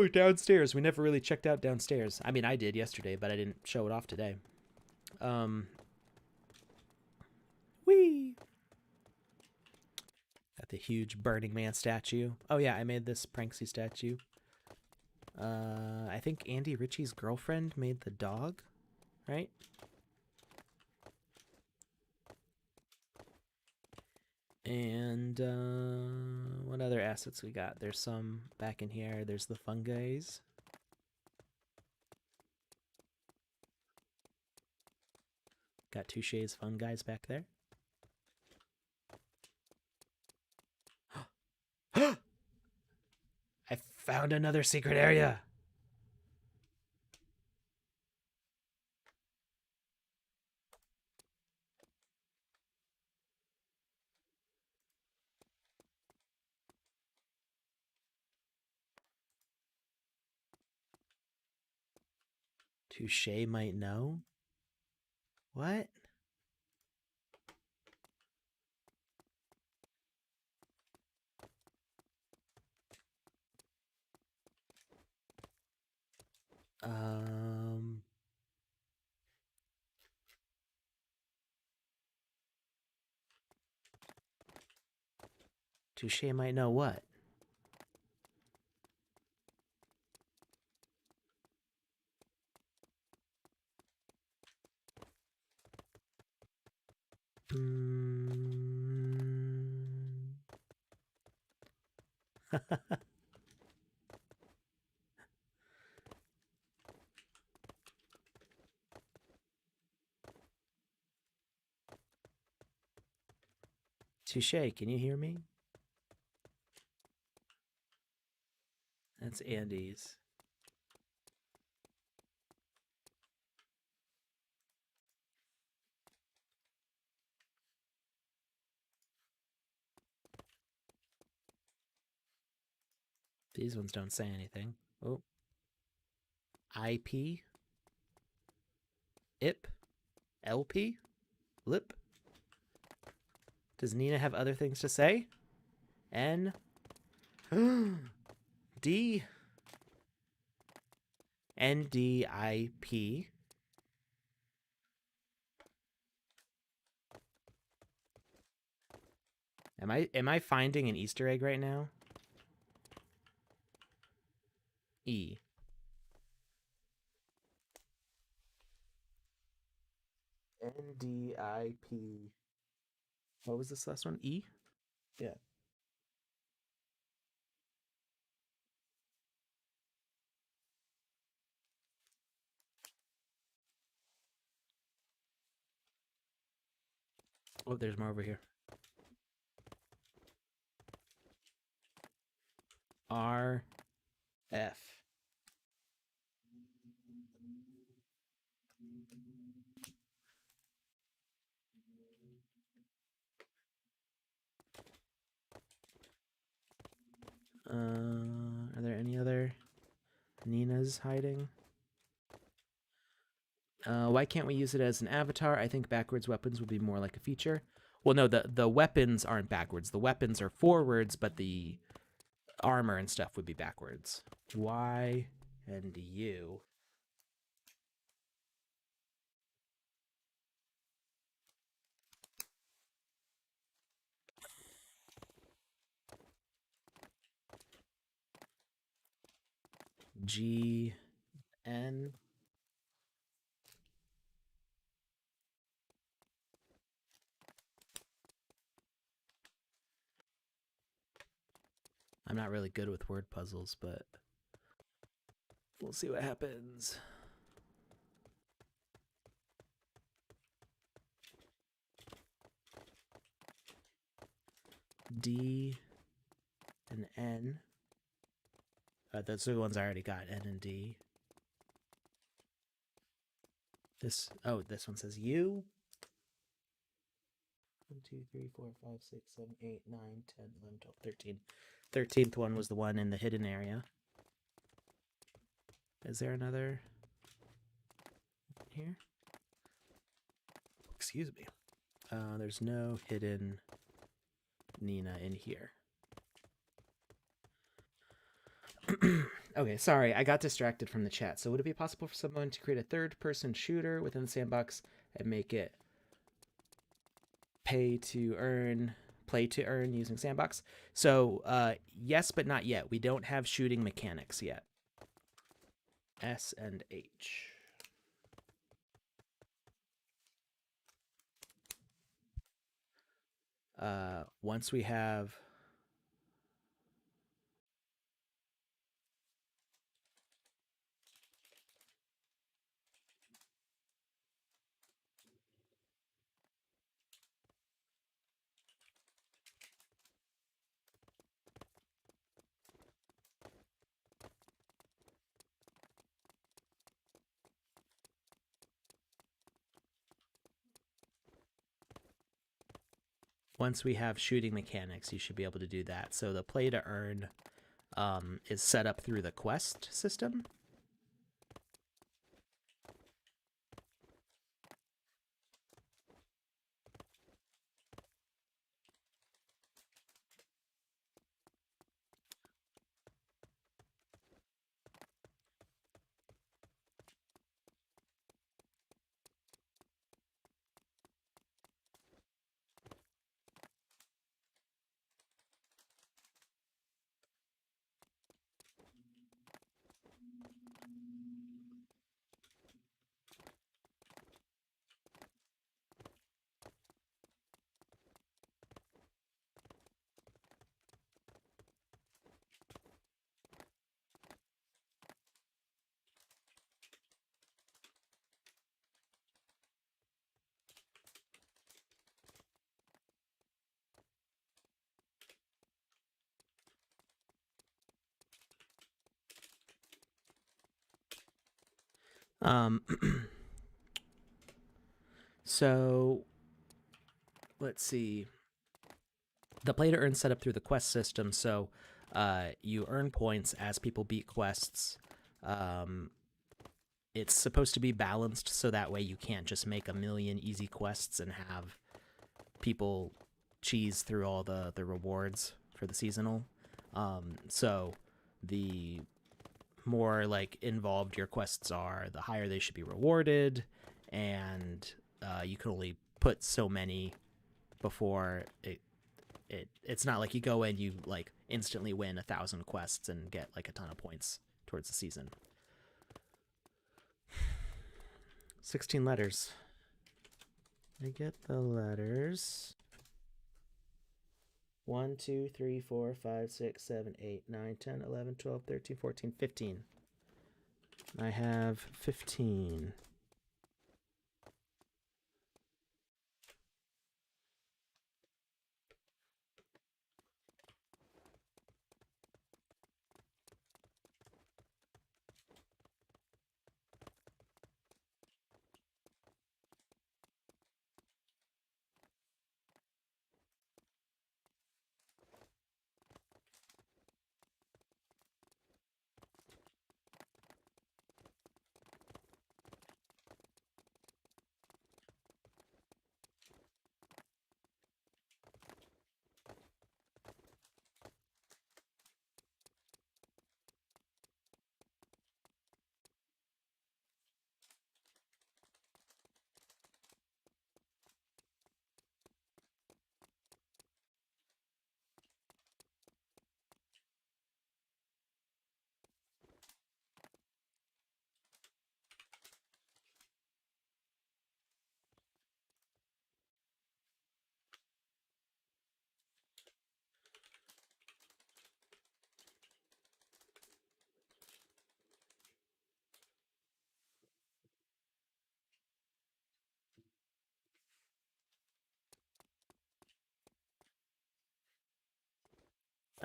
downstairs. We never really checked out downstairs. I mean, I did yesterday, but I didn't show it off today. Whee! Got the huge Burning Man statue. Oh yeah, I made this Pranksy statue. I think Andy Ritchie's girlfriend made the dog, right? And what other assets we got? There's some back in here. There's the fungus. Got Touche's fungi back there. I found another secret area. Touche might know. What? Um. Touche might know what? Touche, can you hear me? That's Andy's. These ones don't say anything. Oh. IP? IP? LP? Lip? Does Nina have other things to say? N? D? NDIP? Am I finding an Easter egg right now? E. NDIP. What was this last one? E? Yeah. Oh, there's more over here. R. F. is hiding. Why can't we use it as an avatar? I think backwards weapons would be more like a feature. Well, no, the weapons aren't backwards. The weapons are forwards, but the armor and stuff would be backwards. Y and U. G N. I'm not really good with word puzzles, but we'll see what happens. D and N. Those are the ones I already got, N and D. This one says U. 1, 2, 3, 4, 5, 6, 7, 8, 9, 10, 11, 12, 13. 13th one was the one in the hidden area. Is there another here? Excuse me. There's no hidden Nina in here. Okay, sorry, I got distracted from the chat. So would it be possible for someone to create a third-person shooter within the sandbox and make it play to earn using sandbox? So yes, but not yet. We don't have shooting mechanics yet. S and H. Once we have shooting mechanics, you should be able to do that. So the play to earn is set up through the quest system. So let's see. The play to earn set up through the quest system. So you earn points as people beat quests. It's supposed to be balanced so that way you can't just make a million easy quests and have people cheese through all the rewards for the seasonal. So the more like involved your quests are, the higher they should be rewarded, and you can only put so many before it's not like you go in, you like instantly win 1,000 quests and get like a ton of points towards the season. 16 letters. I get the letters. 1, 2, 3, 4, 5, 6, 7, 8, 9, 10, 11, 12, 13, 14, 15. I have 15.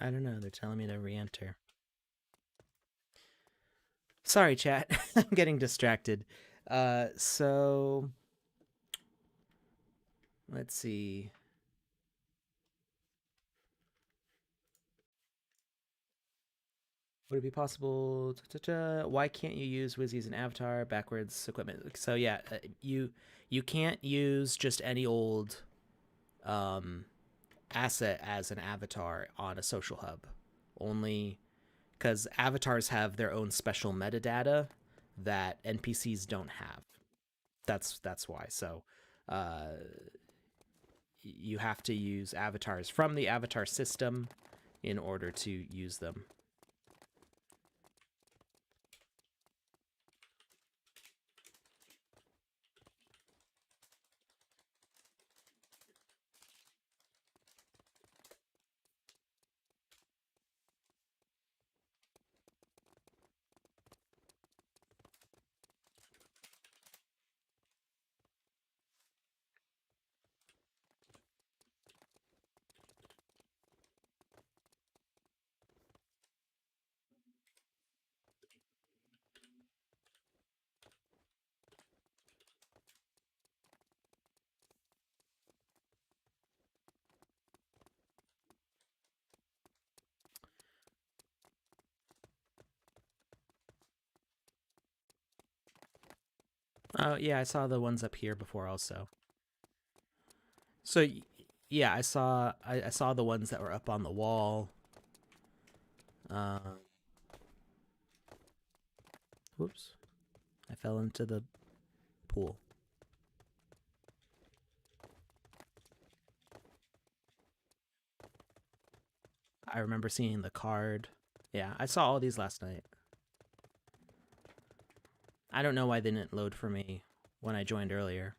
I don't know. They're telling me to re-enter. Sorry, chat. I'm getting distracted. So let's see. Would it be possible? Why can't you use Wizzy as an avatar? Backwards equipment. So yeah, you can't use just any old um, asset as an avatar on a social hub. Only because avatars have their own special metadata that NPCs don't have. That's why. So uh, you have to use avatars from the avatar system in order to use them. Oh yeah, I saw the ones up here before also. So yeah, I saw the ones that were up on the wall. Uh, whoops, I fell into the pool. I remember seeing the card. Yeah, I saw all these last night. I don't know why they didn't load for me when I joined earlier.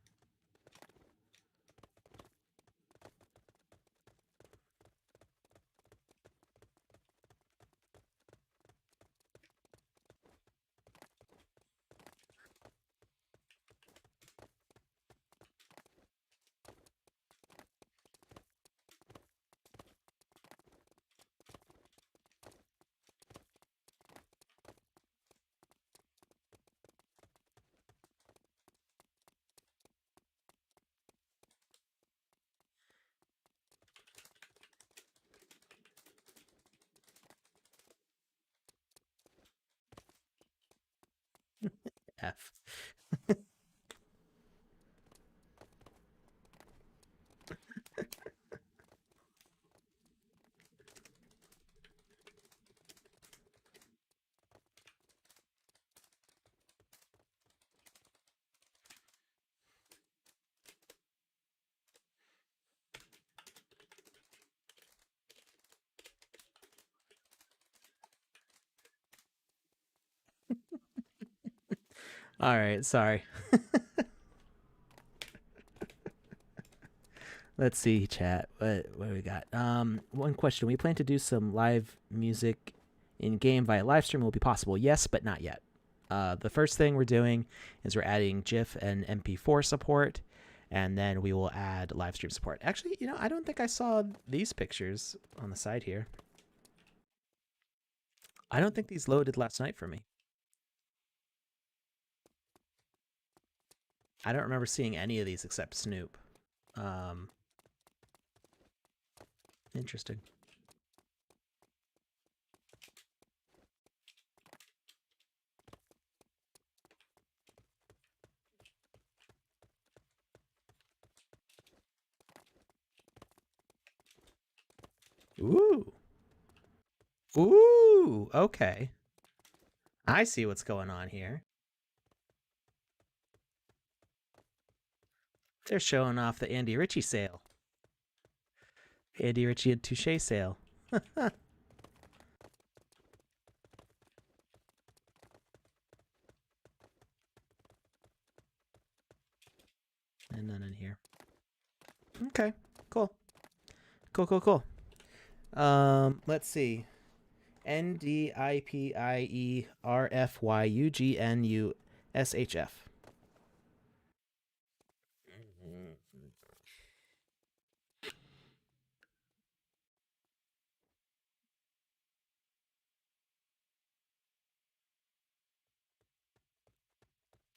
F. All right, sorry. Let's see, chat. What do we got? One question. We plan to do some live music in game via live stream. Will be possible? Yes, but not yet. The first thing we're doing is we're adding GIF and MP4 support, and then we will add live stream support. Actually, I don't think I saw these pictures on the side here. I don't think these loaded last night for me. I don't remember seeing any of these except Snoop. Um, Interesting. Ooh. Ooh. Okay. I see what's going on here. They're showing off the Andy Ritchie sale. Andy Ritchie and Touche sale. And none in here. Okay. Cool. Cool. Let's see. NDIPIERFYUGNUSHF.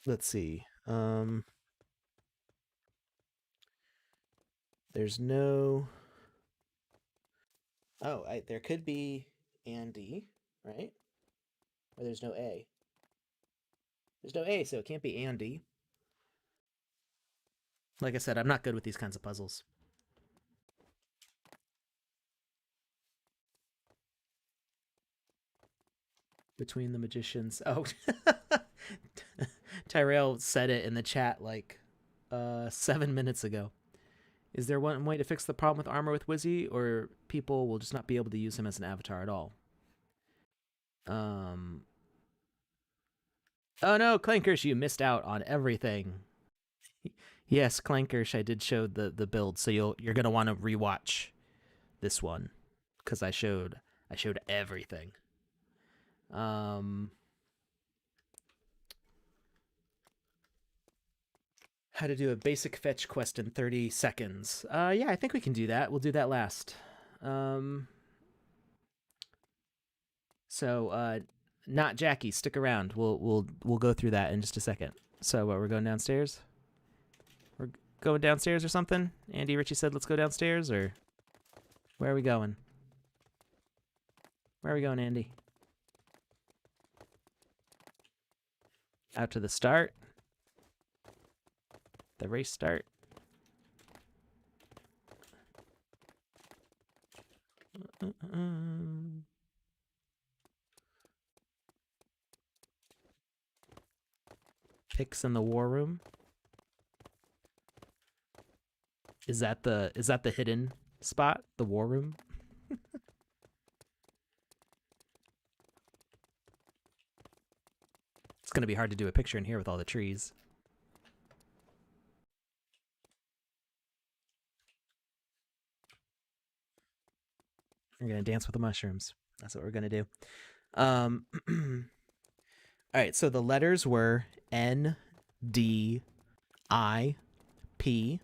Let's see. There's no. Oh, there could be Andy, right? Or there's no A. There's no A, so it can't be Andy. Like I said, I'm not good with these kinds of puzzles. Between the magicians. Oh, Tyrell said it in the chat like 7 minutes ago. Is there one way to fix the problem with armor with Wizzy, or people will just not be able to use him as an avatar at all? Um. Oh no, Clankers, you missed out on everything. Yes, Clankers, I did show the build, so you're gonna want to rewatch this one because I showed everything. Um. How to do a basic fetch quest in 30 seconds. Yeah, I think we can do that. We'll do that last. Um, so not Jackie, stick around. We'll go through that in just a second. So we're going downstairs? We're going downstairs or something? Andy Ritchie said let's go downstairs, or where are we going? Where are we going, Andy? Out to the start? The race start? Picks in the war room. Is that the hidden spot? The war room? It's gonna be hard to do a picture in here with all the trees. We're gonna dance with the mushrooms. That's what we're gonna do. All right. So the letters were N, D, I, P,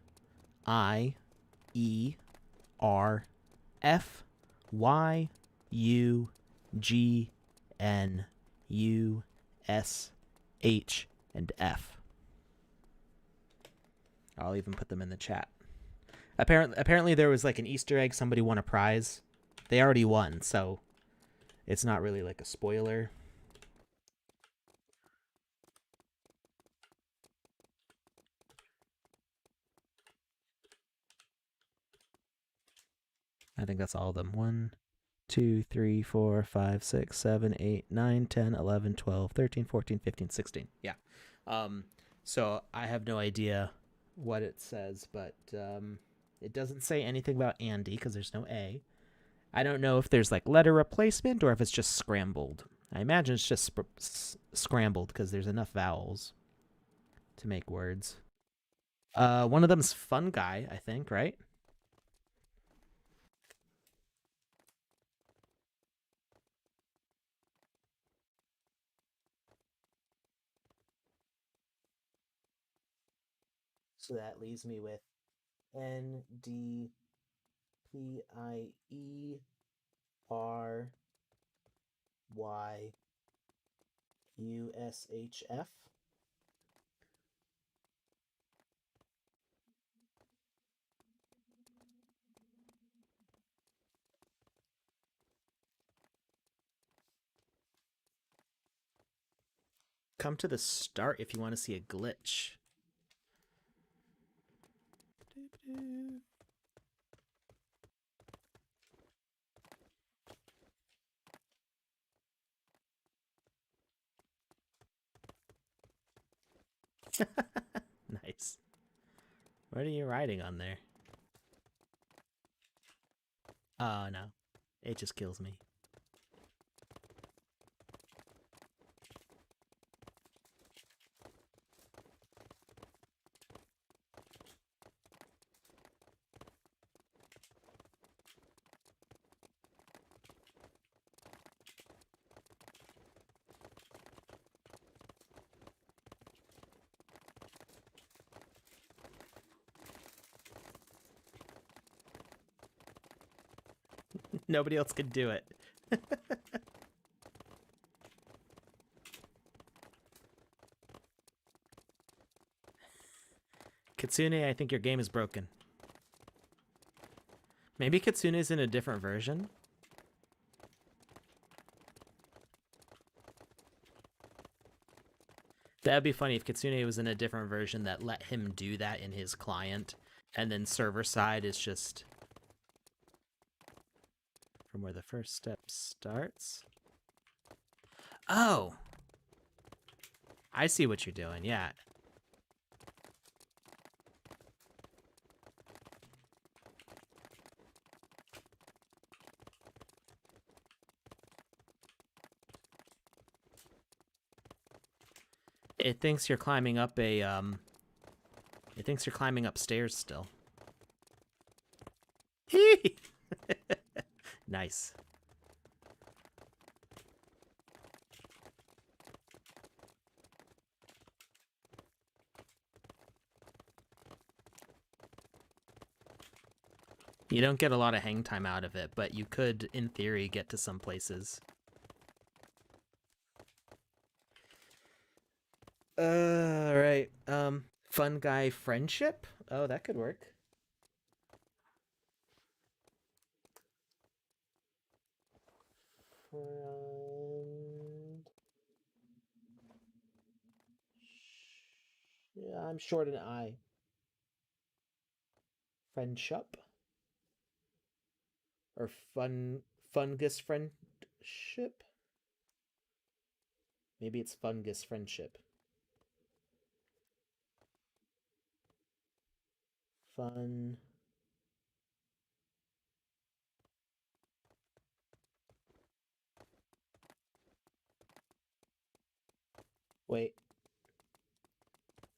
I, E, R, F, Y, U, G, N, U, S, H, and F. I'll even put them in the chat. Apparently there was like an Easter egg. Somebody won a prize. They already won, so it's not really like a spoiler. I think that's all of them. 1, 2, 3, 4, 5, 6, 7, 8, 9, 10, 11, 12, 13, 14, 15, 16. Yeah. So I have no idea what it says, but it doesn't say anything about Andy because there's no A. I don't know if there's like letter replacement or if it's just scrambled. I imagine it's just scrambled because there's enough vowels to make words. One of them's fun guy, I think, right? So that leaves me with N D P I E R Y U S H F. Come to the start if you want to see a glitch. Nice. What are you riding on there? Oh, no. It just kills me. Nobody else could do it. Kitsune, I think your game is broken. Maybe Kitsune's in a different version? That'd be funny if Kitsune was in a different version that let him do that in his client, and then server side is just from where the first step starts. Oh, I see what you're doing. Yeah. It thinks you're climbing up a It thinks you're climbing upstairs still. Nice. You don't get a lot of hang time out of it, but you could, in theory, get to some places. All right. Fun guy friendship? Oh, that could work. Friend. Yeah, I'm short an I. Friendship? Or fungus friendship? Maybe it's fungus friendship. Fun. Wait.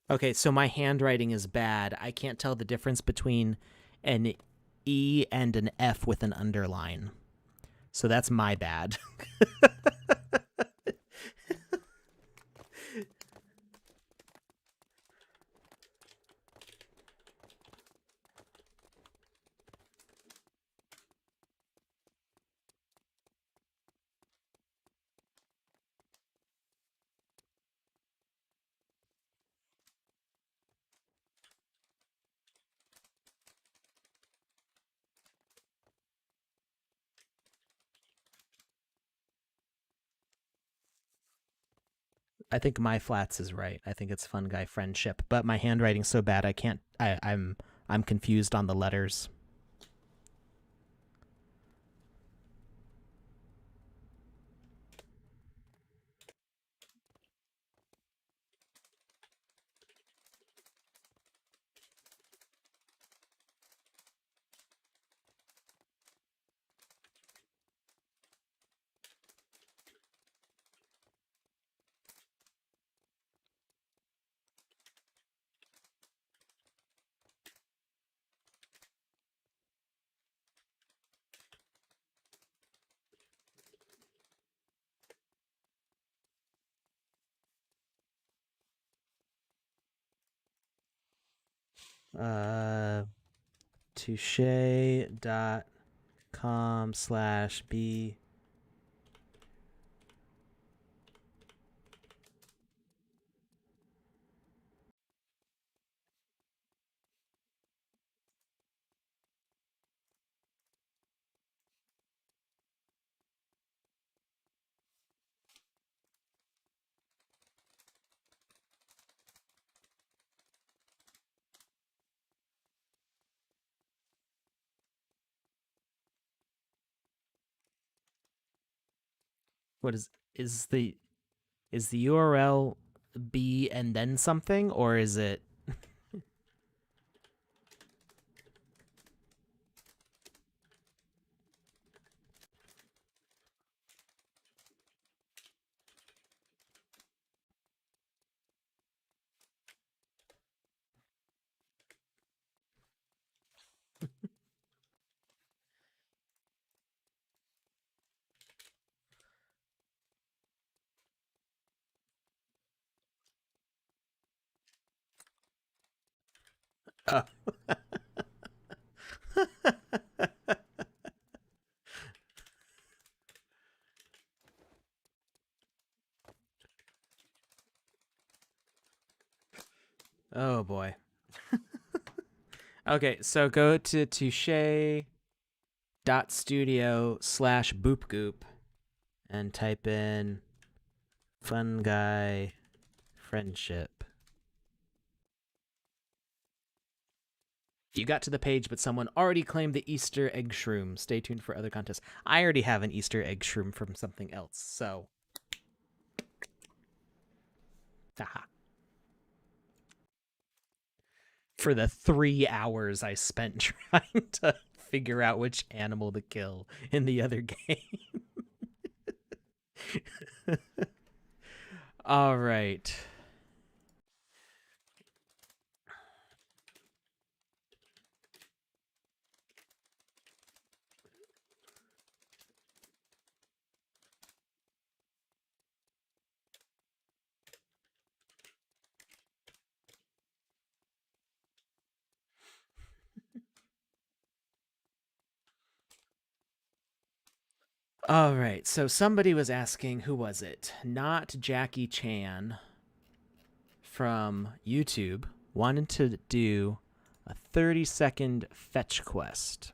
Okay, so my handwriting is bad. I can't tell the difference between an E and an F with an underline. So that's my bad. I think my flats is right. I think it's fun guy friendship, but my handwriting's so bad I can't I'm confused on the letters. Uh touche.com/b. What is the URL B and then something, or is it oh. Oh boy. Okay, so go to touche.studio/boopgoop and type in fun guy friendship. You got to the page, but someone already claimed the Easter egg shroom. Stay tuned for other contests. I already have an Easter egg shroom from something else, so. Haha. For the 3 hours I spent trying to figure out which animal to kill in the other game. All right. All right. So somebody was asking, who was it? Not Jackie Chan from YouTube wanted to do a 30-second fetch quest.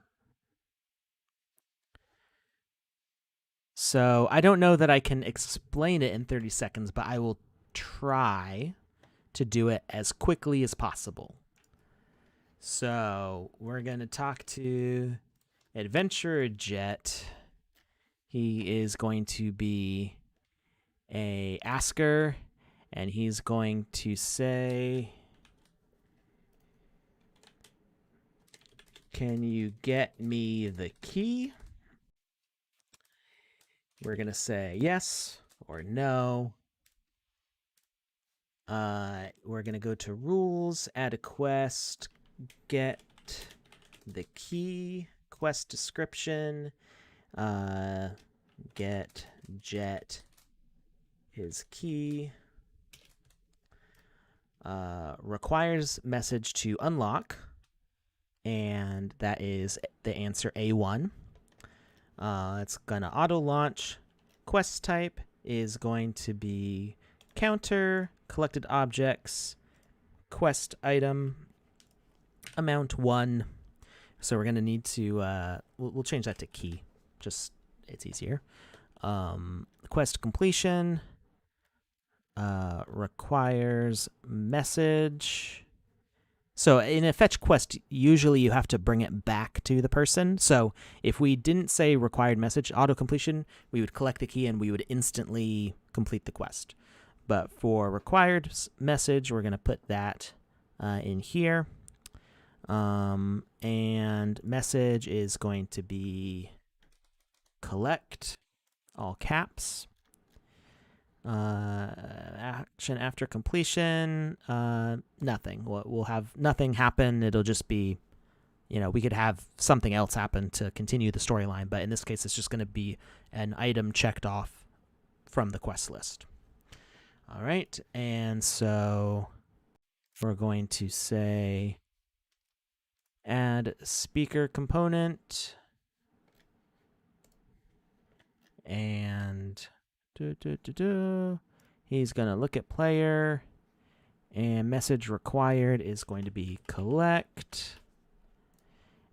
So I don't know that I can explain it in 30 seconds, but I will try to do it as quickly as possible. So we're going to talk to Adventurer Jet. He is going to be a asker, and he's going to say, can you get me the key? We're going to say yes or no. We're going to go to rules, add a quest, get the key, quest description, get Jet his key, requires message to unlock, and that is the answer A1. It's gonna auto launch. Quest type is going to be counter, collected objects, quest item, amount 1. So we're gonna need to we'll change that to key, just it's easier. Quest completion requires message. So in a fetch quest, usually you have to bring it back to the person. So if we didn't say required message auto completion, we would collect the key and we would instantly complete the quest. But for required message, we're going to put that in here. And message is going to be collect, all caps. Action after completion, nothing. We'll have nothing happen. It'll just be, we could have something else happen to continue the storyline, but in this case, it's just going to be an item checked off from the quest list. All right, and so we're going to say add speaker component, and he's going to look at player, and message required is going to be collect,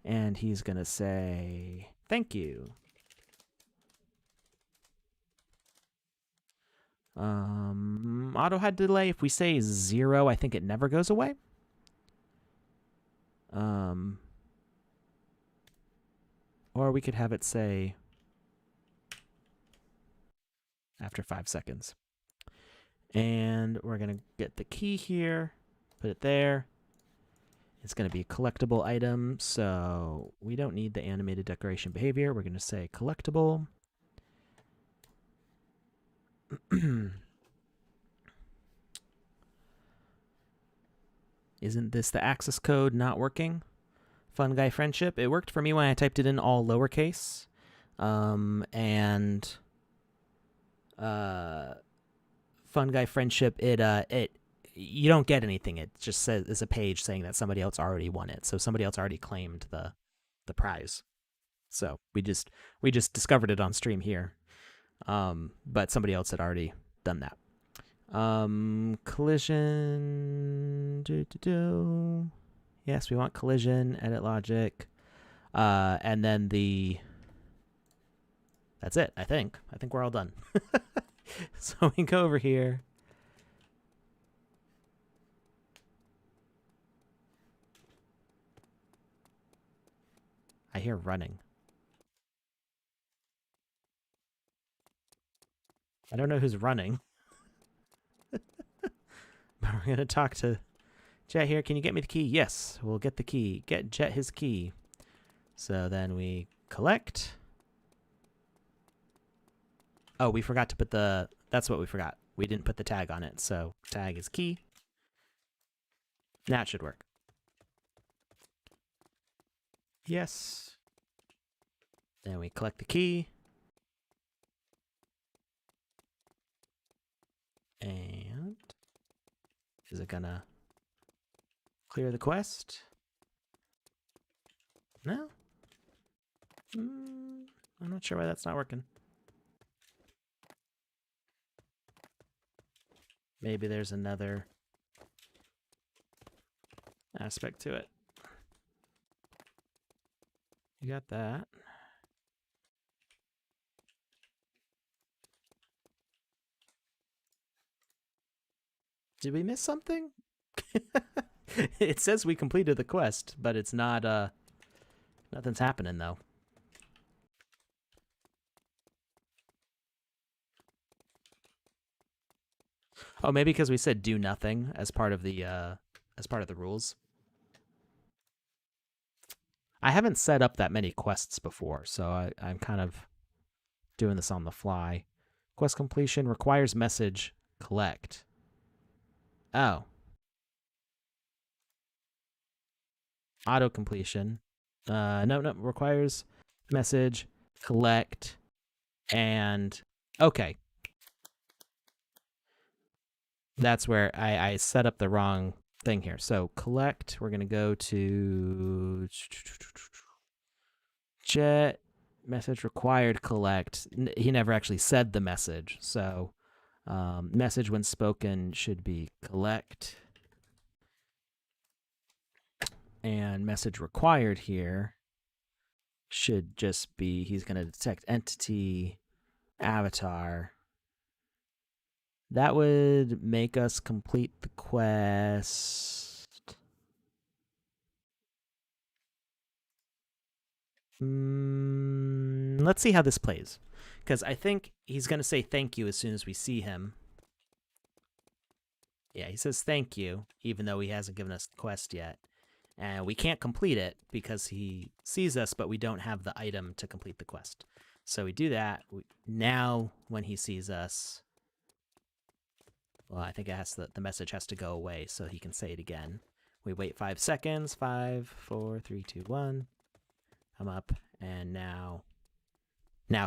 and he's going to say thank you. Auto hide delay, if we say 0, I think it never goes away. Or we could have it say after 5 seconds. And we're going to get the key here, put it there. It's going to be a collectible item, so we don't need the animated decoration behavior. We're going to say collectible. Isn't this the access code not working? Fun guy friendship. It worked for me when I typed it in all lowercase. And fun guy friendship, it you don't get anything. It just says it's a page saying that somebody else already won it. So somebody else already claimed the prize. So we just discovered it on stream here. But somebody else had already done that. Collision. Yes, we want collision, edit logic, and then that's it, I think. I think we're all done. So we go over here. I hear running. I don't know who's running. But we're going to talk to Jet here. Can you get me the key? Yes, we'll get the key. Get Jet his key. So then we collect. Oh, we forgot to put that's what we forgot. We didn't put the tag on it. So tag is key. That should work. Yes. Then we collect the key. And is it gonna clear the quest? No? I'm not sure why that's not working. Maybe there's another aspect to it. You got that. Did we miss something? It says we completed the quest, but it's not, nothing's happening though. Oh, maybe because we said do nothing as part of the rules. I haven't set up that many quests before, so I'm kind of doing this on the fly. Quest completion requires message collect. Oh. Auto completion. No, requires message collect and okay. That's where I set up the wrong thing here. So collect, we're going to go to Jet, message required collect. He never actually said the message. So message when spoken should be collect. And message required here should just be, he's going to detect entity, avatar. That would make us complete the quest. Let's see how this plays. Because I think he's going to say thank you as soon as we see him. Yeah, he says thank you, even though he hasn't given us the quest yet. And we can't complete it because he sees us, but we don't have the item to complete the quest. So we do that. Now, when he sees us, well, I think it has the message has to go away so he can say it again. We wait 5 seconds. 5, 4, 3, 2, 1. Come up, and now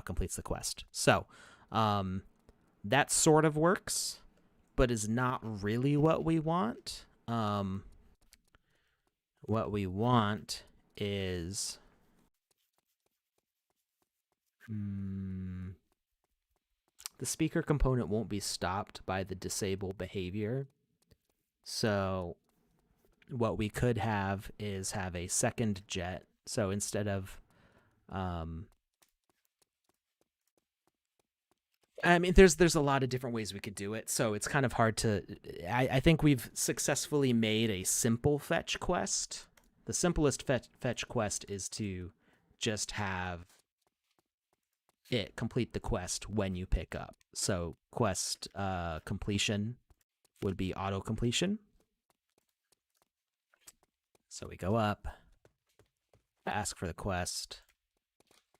completes the quest. So that sort of works, but is not really what we want. What we want is the speaker component won't be stopped by the disable behavior. So what we could have is have a second jet. So instead of I mean, there's a lot of different ways we could do it, so it's kind of hard to. I think we've successfully made a simple fetch quest. The simplest fetch quest is to just have it complete the quest when you pick up. So quest completion would be auto completion. So we go up, ask for the quest,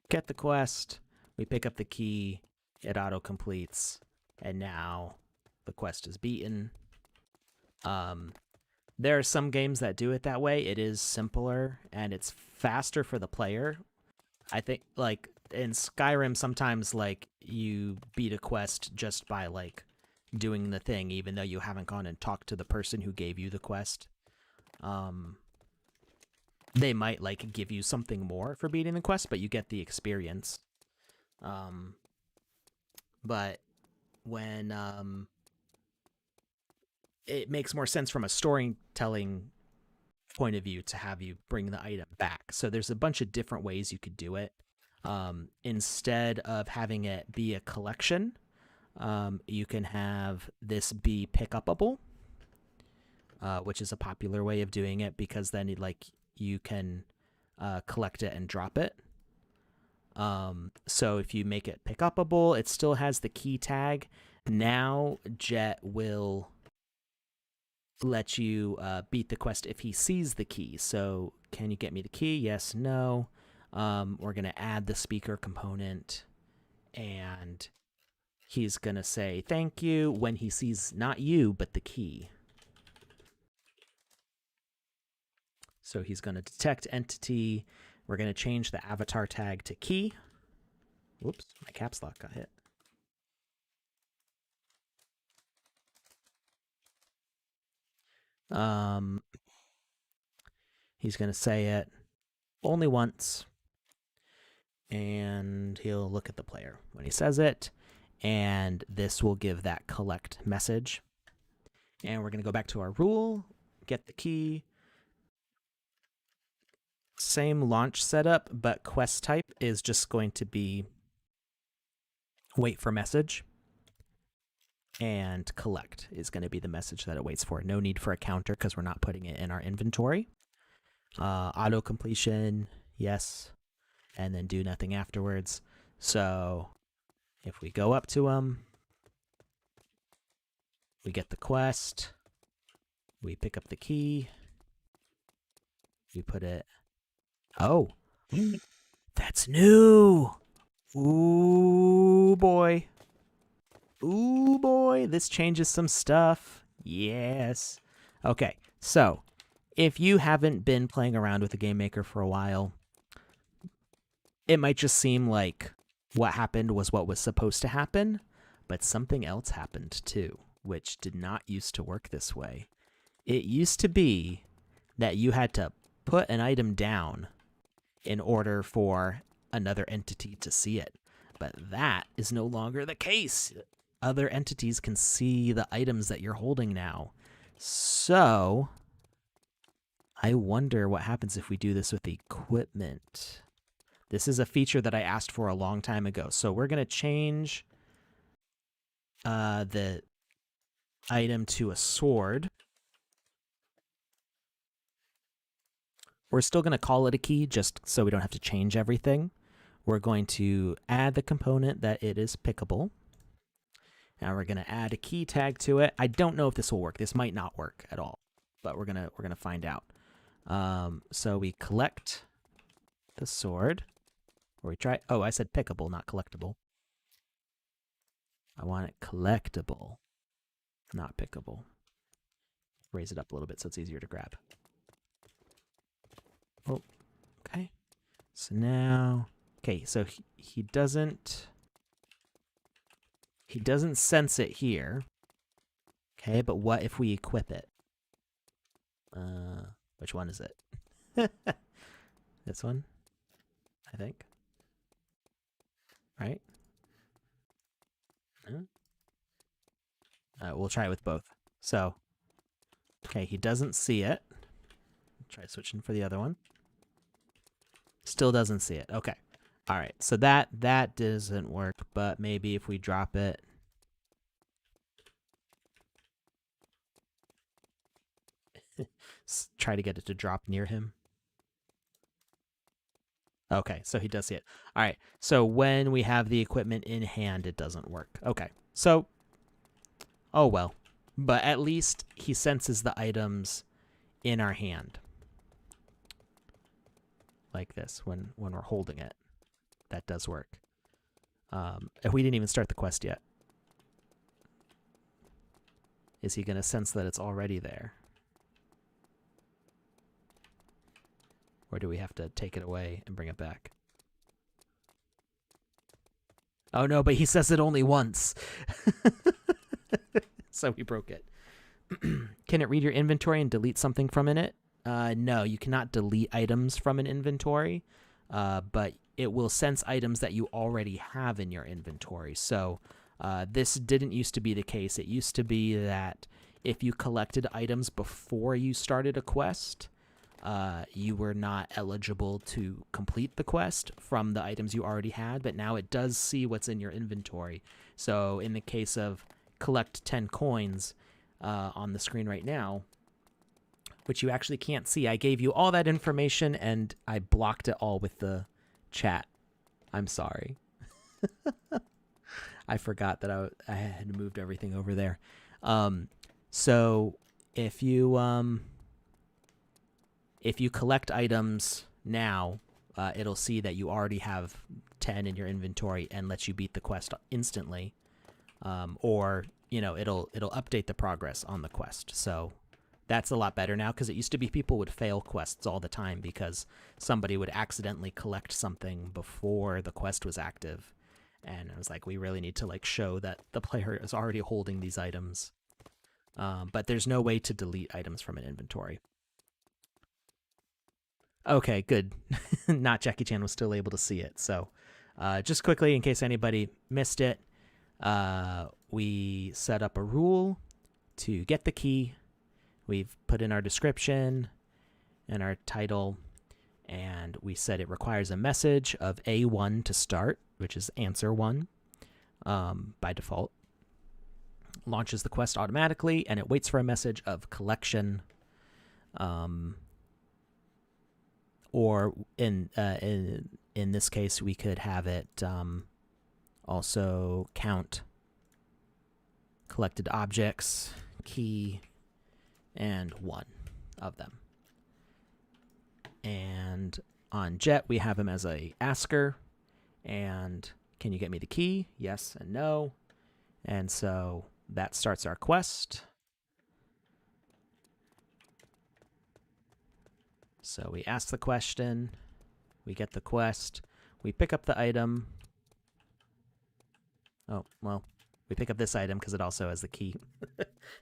get the quest, we pick up the key, it auto completes, and now the quest is beaten. There are some games that do it that way. It is simpler and it's faster for the player. I think like in Skyrim sometimes like you beat a quest just by like doing the thing even though you haven't gone and talked to the person who gave you the quest. They might like give you something more for beating the quest, but you get the experience. But when it makes more sense from a storytelling point of view to have you bring the item back. So there's a bunch of different ways you could do it. Instead of having it be a collection, you can have this be pick-upable, which is a popular way of doing it because then you can collect it and drop it. So if you make it pick-upable, it still has the key tag. Now Jet will let you beat the quest if he sees the key. So can you get me the key? Yes, no. We're going to add the speaker component, and he's going to say thank you when he sees not you, but the key. So he's going to detect entity. We're going to change the avatar tag to key. Whoops, my caps lock got hit. He's going to say it only once, and he'll look at the player when he says it, and this will give that collect message. And we're going to go back to our rule, get the key. Same launch setup, but quest type is just going to be wait for message, and collect is going to be the message that it waits for. No need for a counter because we're not putting it in our inventory. Auto completion, yes, and then do nothing afterwards. So if we go up to him, we get the quest, we pick up the key, we put it. Oh, that's new. Ooh boy. Ooh boy, this changes some stuff. Yes. Okay, so if you haven't been playing around with the GameMaker for a while, it might just seem like what happened was what was supposed to happen, but something else happened too, which did not used to work this way. It used to be that you had to put an item down in order for another entity to see it, but that is no longer the case. Other entities can see the items that you're holding now. So I wonder what happens if we do this with equipment. This is a feature that I asked for a long time ago. So we're going to change the item to a sword. We're still going to call it a key just so we don't have to change everything. We're going to add the component that it is pickable. Now we're going to add a key tag to it. I don't know if this will work. This might not work at all, but we're going to find out. So we collect the sword. Or we try, oh, I said pickable, not collectible. I want it collectible, not pickable. Raise it up a little bit so it's easier to grab. Oh, okay. So now, okay, so he doesn't sense it here. Okay, but what if we equip it? Which one is it? This one, I think. Right? We'll try it with both. So, okay, he doesn't see it. Try switching for the other one. Still doesn't see it. Okay. All right. So that doesn't work, but maybe if we drop it. Try to get it to drop near him. Okay, so he does see it. All right, so when we have the equipment in hand, it doesn't work. Okay, so, oh well. But at least he senses the items in our hand. Like this, when we're holding it. That does work. We didn't even start the quest yet. Is he going to sense that it's already there? Or do we have to take it away and bring it back? Oh no, but he says it only once. So we broke it. Can it read your inventory and delete something from in it? No, you cannot delete items from an inventory, but it will sense items that you already have in your inventory. So this didn't used to be the case. It used to be that if you collected items before you started a quest, you were not eligible to complete the quest from the items you already had, but now it does see what's in your inventory. So in the case of collect 10 coins on the screen right now, which you actually can't see, I gave you all that information and I blocked it all with the chat. I'm sorry. I forgot that I had moved everything over there. So if you collect items now, it'll see that you already have 10 in your inventory and lets you beat the quest instantly. Or it'll update the progress on the quest. So that's a lot better now, because it used to be people would fail quests all the time because somebody would accidentally collect something before the quest was active. And I was like, we really need to show that the player is already holding these items. But there's no way to delete items from an inventory. Okay, good. Not Jackie Chan was still able to see it. So just quickly, in case anybody missed it, we set up a rule to get the key. We've put in our description and our title, and we said it requires a message of A1 to start, which is answer 1 by default. Launches the quest automatically, and it waits for a message of collection. Or in this case, we could have it also count collected objects, key, and 1 of them. And on Jet, we have him as a asker. And can you get me the key? Yes and no. And so that starts our quest. So we ask the question, we get the quest, we pick up the item. Oh, well, we pick up this item because it also has the key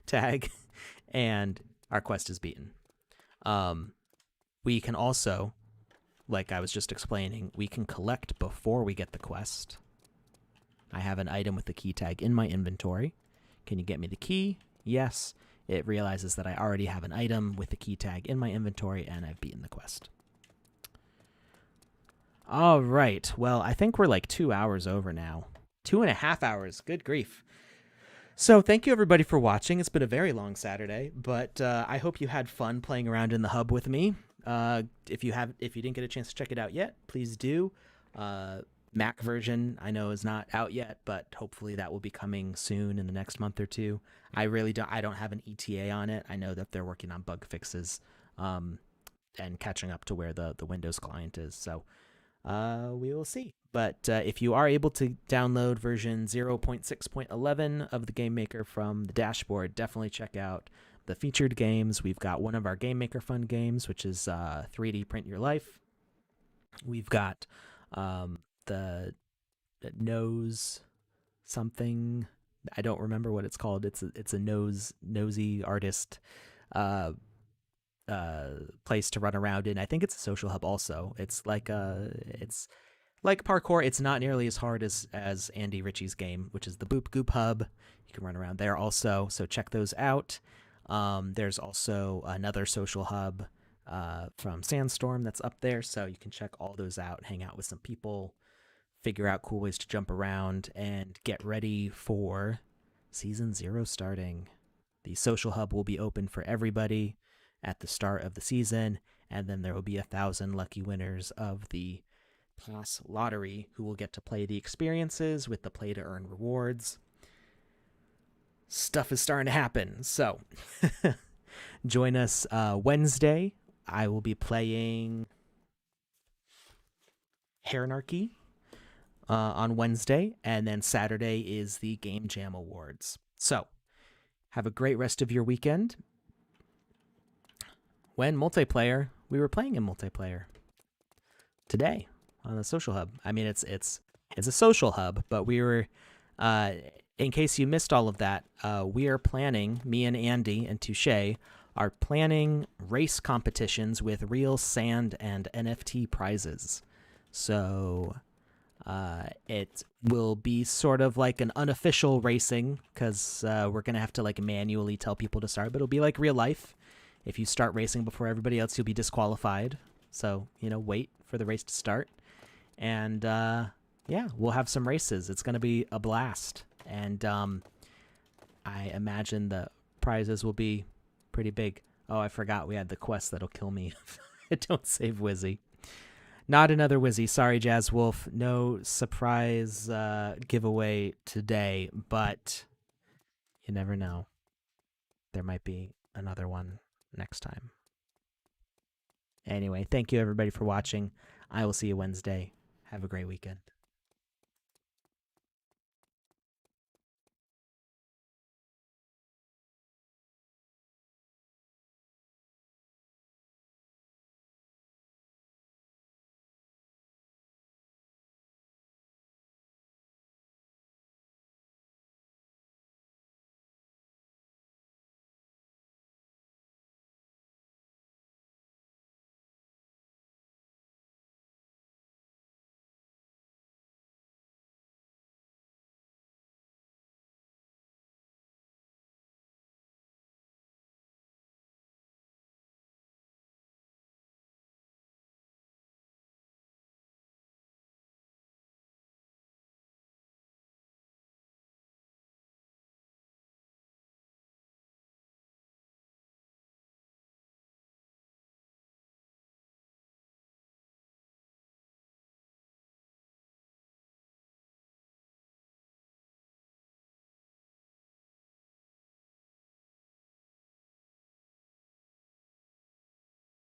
tag, and our quest is beaten. We can also, like I was just explaining, we can collect before we get the quest. I have an item with the key tag in my inventory. Can you get me the key? Yes. It realizes that I already have an item with the key tag in my inventory, and I've beaten the quest. All right. Well, I think we're 2 hours over now. 2.5 hours. Good grief. So thank you, everybody, for watching. It's been a very long Saturday, but I hope you had fun playing around in the hub with me. If you didn't get a chance to check it out yet, please do. Mac version I know is not out yet, but hopefully that will be coming soon in the next month or two. I don't have an ETA on it. I know that they're working on bug fixes and catching up to where the Windows client is. So we will see. But if you are able to download version 0.6.11 of the GameMaker from the dashboard, definitely check out the featured games. We've got one of our GameMaker Fun games, which is 3D Print Your Life. We've got the nose something. I don't remember what it's called. It's a nosy artist place to run around in. I think it's a social hub also. It's like parkour. It's not nearly as hard as Andy Ritchie's game, which is the Boop Goop Hub. You can run around there also, so check those out. There's also another social hub from Sandstorm that's up there, so you can check all those out, hang out with some people, figure out cool ways to jump around, and get ready for Season 0 starting. The social hub will be open for everybody at the start of the season, and then there will be 1,000 lucky winners of the Pass Lottery who will get to play the experiences with the play to earn rewards. Stuff is starting to happen, so join us Wednesday. I will be playing Hairnarchy on Wednesday, and then Saturday is the Game Jam Awards. So have a great rest of your weekend. When multiplayer, we were playing in multiplayer today on the social hub. I mean, it's a social hub, but we were, in case you missed all of that, we are planning, me and Andy and Touche are planning race competitions with real sand and NFT prizes. So it will be sort of like an unofficial racing, because we're going to have to manually tell people to start, but it'll be like real life. If you start racing before everybody else, you'll be disqualified. So, wait for the race to start. And yeah, we'll have some races. It's going to be a blast. And I imagine the prizes will be pretty big. Oh, I forgot we had the quest that'll kill me if I don't save Wizzy. Not another Wizzy. Sorry, Jazz Wolf. No surprise giveaway today, but you never know. There might be another one next time. Anyway, thank you everybody for watching. I will see you Wednesday. Have a great weekend.